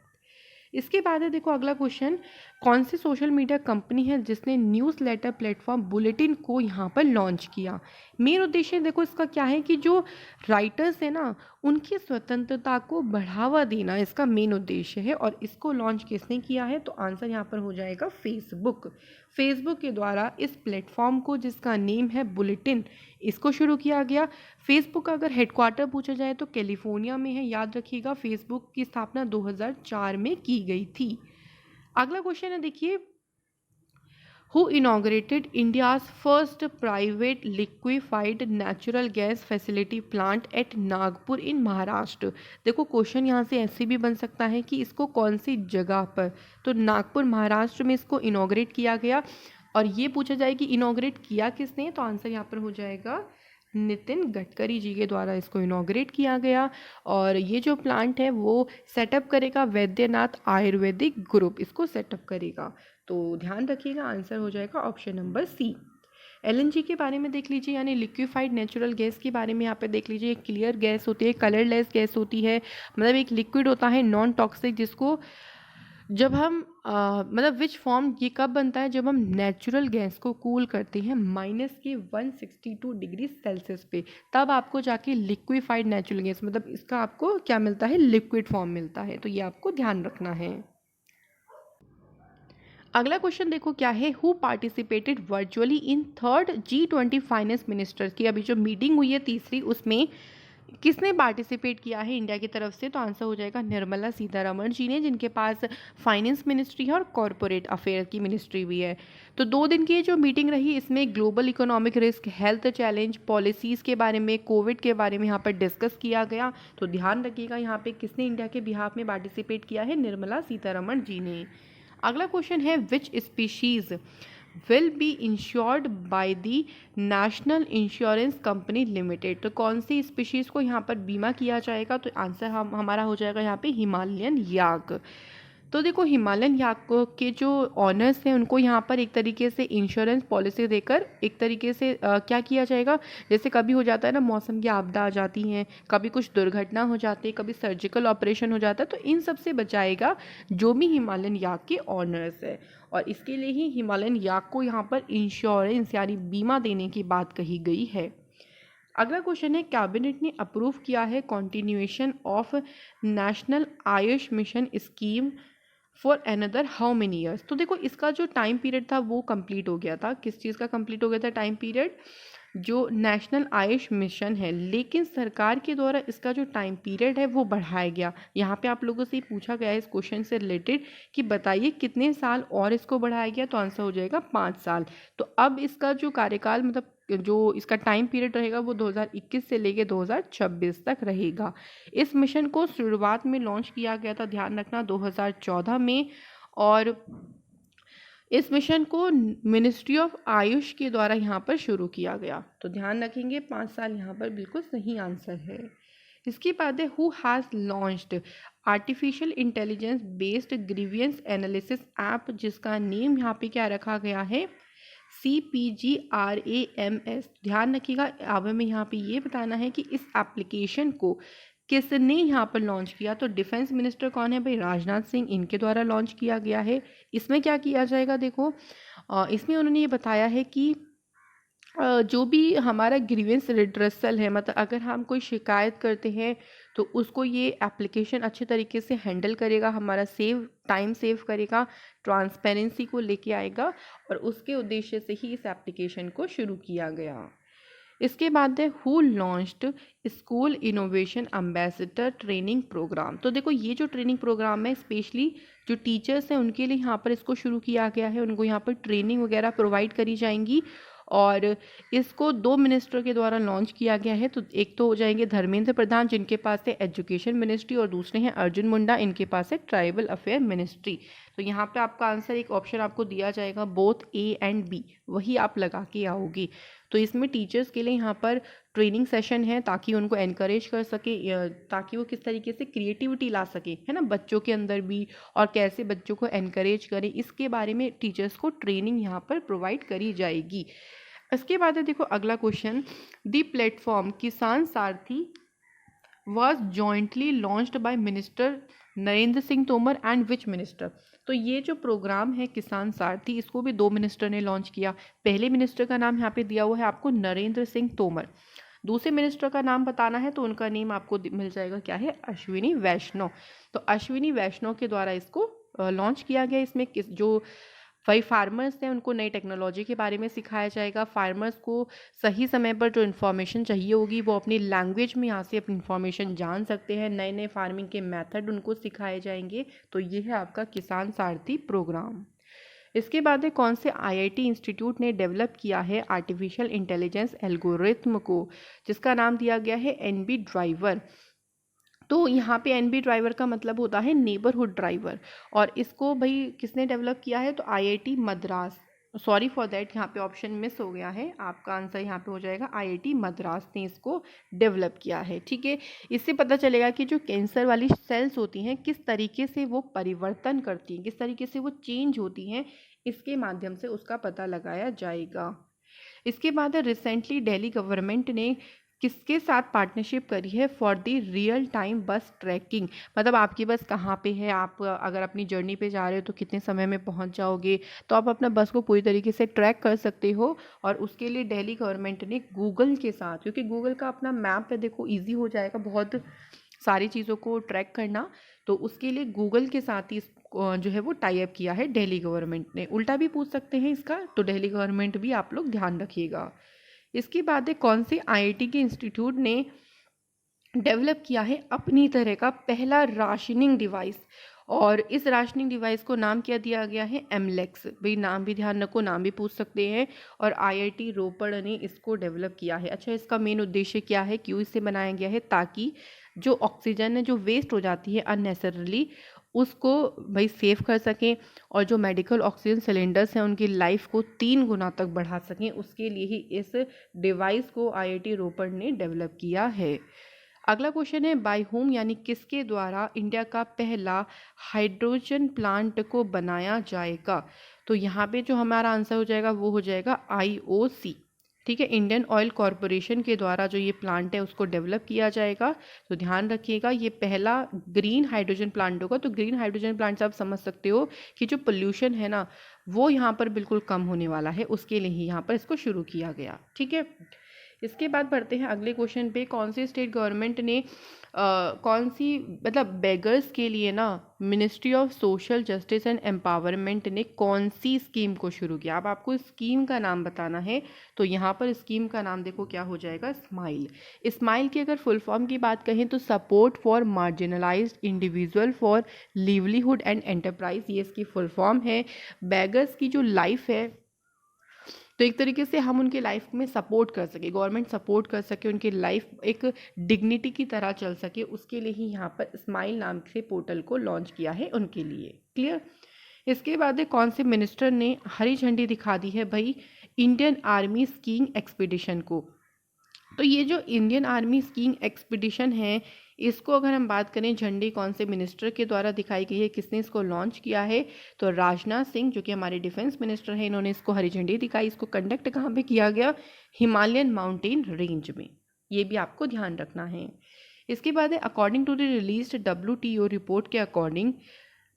इसके बाद है देखो अगला क्वेश्चन, कौन सी सोशल मीडिया कंपनी है जिसने न्यूज़ लेटर प्लेटफॉर्म बुलेटिन को यहाँ पर लॉन्च किया? मेन उद्देश्य देखो इसका क्या है कि जो राइटर्स है ना उनकी स्वतंत्रता को बढ़ावा देना इसका मेन उद्देश्य है। और इसको लॉन्च किसने किया है? तो आंसर यहाँ पर हो जाएगा फेसबुक। फेसबुक के द्वारा इस प्लेटफॉर्म को, जिसका नेम है बुलेटिन, इसको शुरू किया गया। फेसबुक का अगर हेडक्वार्टर पूछा जाए तो कैलिफोर्निया में है, याद रखिएगा। फेसबुक की स्थापना 2004 में की गई थी। अगला क्वेश्चन है देखिए, who inaugurated India's first private liquefied natural gas facility plant at Nagpur in Maharashtra? देखो क्वेश्चन यहाँ से ऐसे भी बन सकता है कि इसको कौन सी जगह पर, तो नागपुर महाराष्ट्र में इसको इनॉग्रेट किया गया। और ये पूछा जाए कि इनॉग्रेट किया किसने, तो आंसर यहाँ पर हो जाएगा नितिन गडकरी जी के द्वारा इसको इनॉग्रेट किया गया। और ये जो प्लांट है वो सेटअप करेगा वैद्यनाथ आयुर्वेदिक ग्रुप, इसको सेटअप करेगा। तो ध्यान रखिएगा, आंसर हो जाएगा ऑप्शन नंबर सी। एलएनजी के बारे में देख लीजिए, यानी लिक्विफाइड नेचुरल गैस के बारे में यहाँ पे देख लीजिए। एक क्लियर गैस होती है, कलरलेस गैस होती है, मतलब एक लिक्विड होता है नॉन टॉक्सिक, जिसको जब हम मतलब विच फॉर्म, ये कब बनता है? जब हम नेचुरल गैस को कूल करते हैं -162 डिग्री सेल्सियस पे, तब आपको जाके लिक्विफाइड नेचुरल गैस, मतलब इसका आपको क्या मिलता है? लिक्विड फॉर्म मिलता है। तो ये आपको ध्यान रखना है। अगला क्वेश्चन देखो क्या है, who participated virtually in third G20 finance ministers की अभी जो मीटिंग हुई है तीसरी, उसमें किसने पार्टिसिपेट किया है इंडिया की तरफ से? तो आंसर हो जाएगा निर्मला सीतारमण जी ने, जिनके पास फाइनेंस मिनिस्ट्री है और कॉरपोरेट अफेयर की मिनिस्ट्री भी है। तो 2 दिन की जो मीटिंग रही, इसमें global economic risk, health challenge, policies के बारे में, कोविड के बारे में यहाँ पर डिस्कस किया गया। तो ध्यान रखिएगा यहाँ पे किसने इंडिया के बिहाफ में पार्टिसिपेट किया है? निर्मला सीतारमण जी ने। अगला क्वेश्चन है, which species will be insured by the national insurance company limited? तो कौन सी स्पीशीज़ को यहाँ पर बीमा किया जाएगा? तो आंसर हमारा हो जाएगा यहाँ पे हिमालयन याक। तो देखो हिमालयन याक के जो ऑनर्स हैं उनको यहाँ पर एक तरीके से इंश्योरेंस पॉलिसी देकर एक तरीके से क्या किया जाएगा, जैसे कभी हो जाता है ना मौसम की आपदा आ जाती हैं, कभी कुछ दुर्घटना हो जाती है, कभी सर्जिकल ऑपरेशन हो जाता है, तो इन सब से बचाएगा जो भी हिमालयन याक के ऑनर्स है। और इसके लिए ही हिमालयन याक को यहाँ पर इंश्योरेंस यानी बीमा देने की बात कही गई है। अगला क्वेश्चन है, कैबिनेट ने अप्रूव किया है continuation of national Ayush mission scheme for another how many years? तो देखो इसका जो टाइम पीरियड था वो कंप्लीट हो गया था। किस चीज़ का कंप्लीट हो गया था टाइम पीरियड? जो नेशनल आयुष मिशन है, लेकिन सरकार के द्वारा इसका जो टाइम पीरियड है वो बढ़ाया गया। यहाँ पे आप लोगों से पूछा गया है इस क्वेश्चन से रिलेटेड कि बताइए कितने साल और इसको बढ़ाया गया, तो आंसर हो जाएगा 5 साल। तो अब इसका जो कार्यकाल, मतलब जो इसका टाइम पीरियड रहेगा वो 2021 से लेके 2026 तक रहेगा। इस मिशन को शुरुआत में लॉन्च किया गया था, ध्यान रखना, 2014 में। और इस मिशन को मिनिस्ट्री ऑफ आयुष के द्वारा यहाँ पर शुरू किया गया। तो ध्यान रखेंगे 5 साल यहाँ पर बिल्कुल सही आंसर है। इसके बाद है, who has launched artificial intelligence based grievance analysis app, जिसका नेम यहाँ पे क्या रखा गया है? CPGRAMS। ध्यान रखिएगा, अब हमें यहाँ पे ये बताना है कि इस एप्लीकेशन को किसने यहाँ पर लॉन्च किया? तो डिफेंस मिनिस्टर कौन है भाई? राजनाथ सिंह, इनके द्वारा लॉन्च किया गया है। इसमें क्या किया जाएगा देखो, इसमें उन्होंने ये बताया है कि जो भी हमारा ग्रीवेंस रिड्रेसल है, मतलब अगर हम कोई शिकायत करते हैं तो उसको ये एप्लीकेशन अच्छे तरीके से हैंडल करेगा, हमारा टाइम सेव करेगा, ट्रांसपेरेंसी को लेके आएगा, और उसके उद्देश्य से ही इस एप्लीकेशन को शुरू किया गया। इसके बाद है who launched school innovation ambassador training programme. तो देखो ये जो ट्रेनिंग प्रोग्राम है स्पेशली जो टीचर्स हैं उनके लिए यहाँ पर इसको शुरू किया गया है, उनको यहाँ पर ट्रेनिंग वगैरह प्रोवाइड करी जाएंगी, और इसको 2 मिनिस्टर के द्वारा लॉन्च किया गया है। तो एक तो हो जाएंगे धर्मेंद्र प्रधान, जिनके पास है एजुकेशन मिनिस्ट्री, और दूसरे हैं अर्जुन मुंडा, इनके पास है ट्राइबल अफेयर मिनिस्ट्री। तो यहाँ पे आपका आंसर एक ऑप्शन आपको दिया जाएगा बोथ ए एंड बी, वही आप लगा के आओगे। तो इसमें टीचर्स के लिए यहाँ पर ट्रेनिंग सेशन है ताकि उनको एनकरेज कर सके, ताकि वो किस तरीके से क्रिएटिविटी ला सके, है ना, बच्चों के अंदर भी, और कैसे बच्चों को एनकरेज करें, इसके बारे में टीचर्स को ट्रेनिंग यहाँ पर प्रोवाइड करी जाएगी। इसके बाद है देखो अगला क्वेश्चन, दी प्लेटफॉर्म किसान सारथी was jointly launched by minister Narendra Singh Tomar and which minister. तो ये जो प्रोग्राम है किसान सारथी, इसको भी 2 मिनिस्टर ने लॉन्च किया। पहले मिनिस्टर का नाम यहाँ पे दिया हुआ है आपको नरेंद्र सिंह तोमर, दूसरे मिनिस्टर का नाम बताना है तो उनका नेम आपको मिल जाएगा, क्या है? अश्विनी वैष्णव। तो अश्विनी वैष्णव के द्वारा इसको लॉन्च किया गया। इसमें जो वही फार्मर्स हैं उनको नई टेक्नोलॉजी के बारे में सिखाया जाएगा, फार्मर्स को सही समय पर जो इन्फॉर्मेशन चाहिए होगी वो अपनी लैंग्वेज में यहाँ से अपनी इन्फॉर्मेशन जान सकते हैं, नए नए फार्मिंग के मेथड उनको सिखाए जाएंगे। तो ये है आपका किसान सारथी प्रोग्राम। इसके बाद है कौन से आईआईटी इंस्टीट्यूट ने डेवलप किया है आर्टिफिशियल इंटेलिजेंस एल्गोरिथम को, जिसका नाम दिया गया है एनबी ड्राइवर। तो यहाँ पे एनबी ड्राइवर का मतलब होता है नेबरहुड ड्राइवर, और इसको भाई किसने डेवलप किया है? तो IIT Madras, sorry for that यहाँ पे ऑप्शन मिस हो गया है, आपका आंसर यहाँ पे हो जाएगा आईआईटी मद्रास ने इसको डेवलप किया है। ठीक है, इससे पता चलेगा कि जो कैंसर वाली सेल्स होती हैं किस तरीके से वो परिवर्तन करती हैं, किस तरीके से वो चेंज होती हैं, इसके माध्यम से उसका पता लगाया जाएगा। इसके बाद रिसेंटली दिल्ली गवर्नमेंट ने किसके साथ पार्टनरशिप करी है फॉर दी रियल टाइम बस ट्रैकिंग। मतलब आपकी बस कहाँ पे है, आप अगर अपनी जर्नी पे जा रहे हो तो कितने समय में पहुँच जाओगे, तो आप अपना बस को पूरी तरीके से ट्रैक कर सकते हो। और उसके लिए दिल्ली गवर्नमेंट ने गूगल के साथ, क्योंकि गूगल का अपना मैप है, देखो ईजी हो जाएगा बहुत सारी चीज़ों को ट्रैक करना, तो उसके लिए गूगल के साथ ही जो है वो टाई अप किया है दिल्ली गवर्नमेंट ने। उल्टा भी पूछ सकते हैं इसका, तो दिल्ली गवर्नमेंट भी आप लोग ध्यान रखिएगा। इसके बाद है कौन से आईआईटी के इंस्टीट्यूट ने डेवलप किया है अपनी तरह का पहला राशनिंग डिवाइस, और इस राशनिंग डिवाइस को नाम क्या दिया गया है? एमलेक्स। भाई नाम भी ध्यान रखो, नाम भी पूछ सकते हैं। और आईआईटी रोपड़ ने इसको डेवलप किया है। अच्छा, इसका मेन उद्देश्य क्या है, क्यों इसे बनाया गया है? ताकि जो ऑक्सीजन है जो वेस्ट हो जाती है अननेसेसरली, उसको भाई सेव कर सकें, और जो मेडिकल ऑक्सीजन सिलेंडर्स हैं उनकी लाइफ को 3 गुना तक बढ़ा सकें, उसके लिए ही इस डिवाइस को आईआईटी रोपड़ ने डेवलप किया है। अगला क्वेश्चन है बाय होम, यानी किसके द्वारा इंडिया का पहला हाइड्रोजन प्लांट को बनाया जाएगा। तो यहाँ पे जो हमारा आंसर हो जाएगा वो हो जाएगा आईओसी। ठीक है, इंडियन ऑयल कॉरपोरेशन के द्वारा जो ये प्लांट है उसको डेवलप किया जाएगा। तो ध्यान रखिएगा ये पहला ग्रीन हाइड्रोजन प्लांट होगा। तो ग्रीन हाइड्रोजन प्लांट से आप समझ सकते हो कि जो पोल्यूशन है ना वो यहाँ पर बिल्कुल कम होने वाला है, उसके लिए ही यहाँ पर इसको शुरू किया गया। ठीक है, इसके बाद बढ़ते हैं अगले क्वेश्चन पे, कौन सी स्टेट गवर्नमेंट ने कौन सी मतलब बेगर्स के लिए ना ministry of social justice and empowerment ने कौन सी स्कीम को शुरू किया। अब आपको स्कीम का नाम बताना है, तो यहाँ पर स्कीम का नाम देखो क्या हो जाएगा, स्माइल। स्माइल की अगर फुल फॉर्म की बात कहें तो support for marginalised individual for livelihood and enterprise, ये इसकी फुल फॉर्म है। बेगर्स की जो लाइफ है तो एक तरीके से हम उनके लाइफ में सपोर्ट कर सके, गवर्नमेंट सपोर्ट कर सके, उनकी लाइफ एक डिग्निटी की तरह चल सके, उसके लिए ही यहाँ पर स्माइल नाम से पोर्टल को लॉन्च किया है उनके लिए। क्लियर। इसके बाद कौन से मिनिस्टर ने हरी झंडी दिखा दी है भाई इंडियन आर्मी स्कीइंग एक्सपीडिशन को। तो ये जो इंडियन आर्मी स्कीइंग एक्सपीडिशन है, इसको अगर हम बात करें झंडी कौन से मिनिस्टर के द्वारा दिखाई गई है, किसने इसको लॉन्च किया है, तो राजनाथ सिंह जो कि हमारे डिफेंस मिनिस्टर हैं, इन्होंने इसको हरी झंडी दिखाई। इसको कंडक्ट कहाँ पे किया गया, हिमालयन माउंटेन रेंज में, ये भी आपको ध्यान रखना है। इसके बाद है according to the released WTO report के अकॉर्डिंग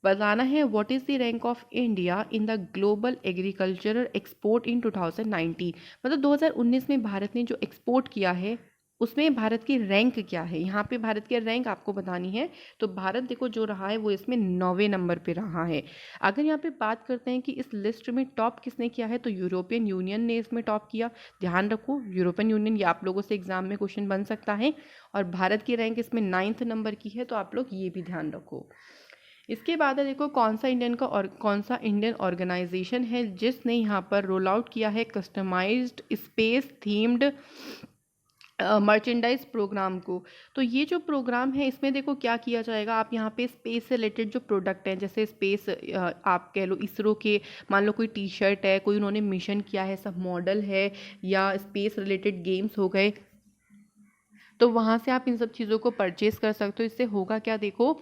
बताना है what is the rank of India in the global agricultural export in 2019। मतलब 2019 में भारत ने जो एक्सपोर्ट किया है उसमें भारत की रैंक क्या है, यहाँ पे भारत की रैंक आपको बतानी है। तो भारत देखो जो रहा है वो इसमें 9वें नंबर पे रहा है। अगर यहाँ पे बात करते हैं कि इस लिस्ट में टॉप किसने किया है, तो यूरोपियन यूनियन ने इसमें टॉप किया। ध्यान रखो यूरोपियन यूनियन, ये आप लोगों से एग्जाम में क्वेश्चन बन सकता है। और भारत की रैंक इसमें 9th नंबर की है, तो आप लोग ये भी ध्यान रखो। इसके बाद है देखो कौन सा इंडियन ऑर्गेनाइजेशन है जिसने यहाँ पर रोल आउट किया है customized space themed merchandise program को। तो ये जो प्रोग्राम है इसमें देखो क्या किया जाएगा, आप यहाँ पे स्पेस से रिलेटेड जो प्रोडक्ट हैं, जैसे स्पेस आप कह लो इसरो के, मान लो कोई टी शर्ट है, कोई उन्होंने मिशन किया है, सब मॉडल है, या स्पेस रिलेटेड गेम्स हो गए, तो वहाँ से आप इन सब चीज़ों को परचेज कर सकते हो। इससे होगा क्या, देखो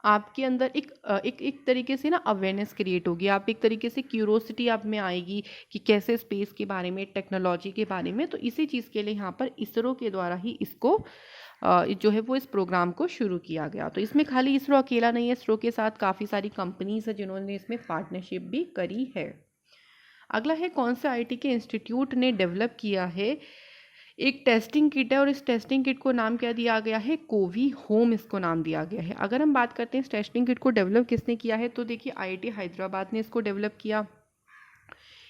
आपके अंदर एक तरीके से ना अवेयरनेस क्रिएट होगी, आप एक तरीके से क्यूरोसिटी आप में आएगी कि कैसे स्पेस के बारे में, टेक्नोलॉजी के बारे में। तो इसी चीज़ के लिए यहाँ पर इसरो के द्वारा ही इसको जो है वो इस प्रोग्राम को शुरू किया गया। तो इसमें खाली इसरो अकेला नहीं है, इसरो के साथ काफ़ी सारी कंपनीज है जिन्होंने इसमें पार्टनरशिप भी करी है। अगला है कौन से IT के इंस्टीट्यूट ने डेवलप किया है एक टेस्टिंग किट है, और इस टेस्टिंग किट को नाम क्या दिया गया है, कोवी होम इसको नाम दिया गया है। अगर हम बात करते हैं इस टेस्टिंग किट को डेवलप किसने किया है, तो देखिए IIT हैदराबाद ने इसको डेवलप किया।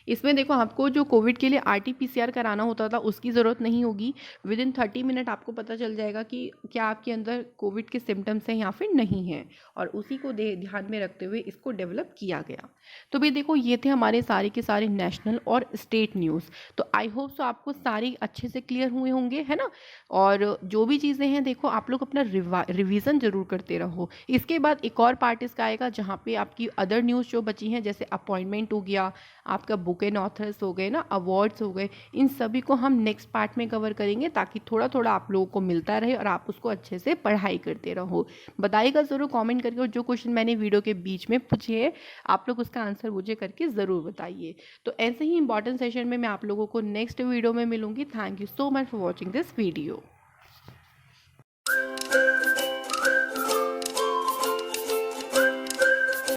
इसमें देखो आपको जो कोविड के लिए RT-PCR कराना होता था उसकी ज़रूरत नहीं होगी। विदिन 30 मिनट आपको पता चल जाएगा कि क्या आपके अंदर कोविड के सिम्टम्स हैं या फिर नहीं हैं, और उसी को ध्यान में रखते हुए इसको डेवलप किया गया। तो भी देखो ये थे हमारे सारे के सारे नेशनल और स्टेट न्यूज़। तो आई होप सो आपको सारी अच्छे से क्लियर हुए होंगे, है ना। और जो भी चीज़ें हैं देखो आप लोग अपना रिवीजन ज़रूर करते रहो। इसके बाद एक और पार्ट इसका आएगा जहाँ पे आपकी अदर न्यूज़ जो बची हैं, जैसे अपॉइंटमेंट हो गया, आपका बुक एंड ऑथर्स हो गए ना, अवार्ड्स हो गए, इन सभी को हम नेक्स्ट पार्ट में कवर करेंगे, ताकि थोड़ा थोड़ा आप लोगों को मिलता रहे और आप उसको अच्छे से पढ़ाई करते रहो। बताइएगा ज़रूर कमेंट करके, और जो क्वेश्चन मैंने वीडियो के बीच में पूछे हैं आप लोग उसका आंसर मुझे करके ज़रूर बताइए। तो ऐसे ही इंपॉर्टेंट सेशन में मैं आप लोगों को नेक्स्ट वीडियो में मिलूंगी। Thank you so much for watching this video.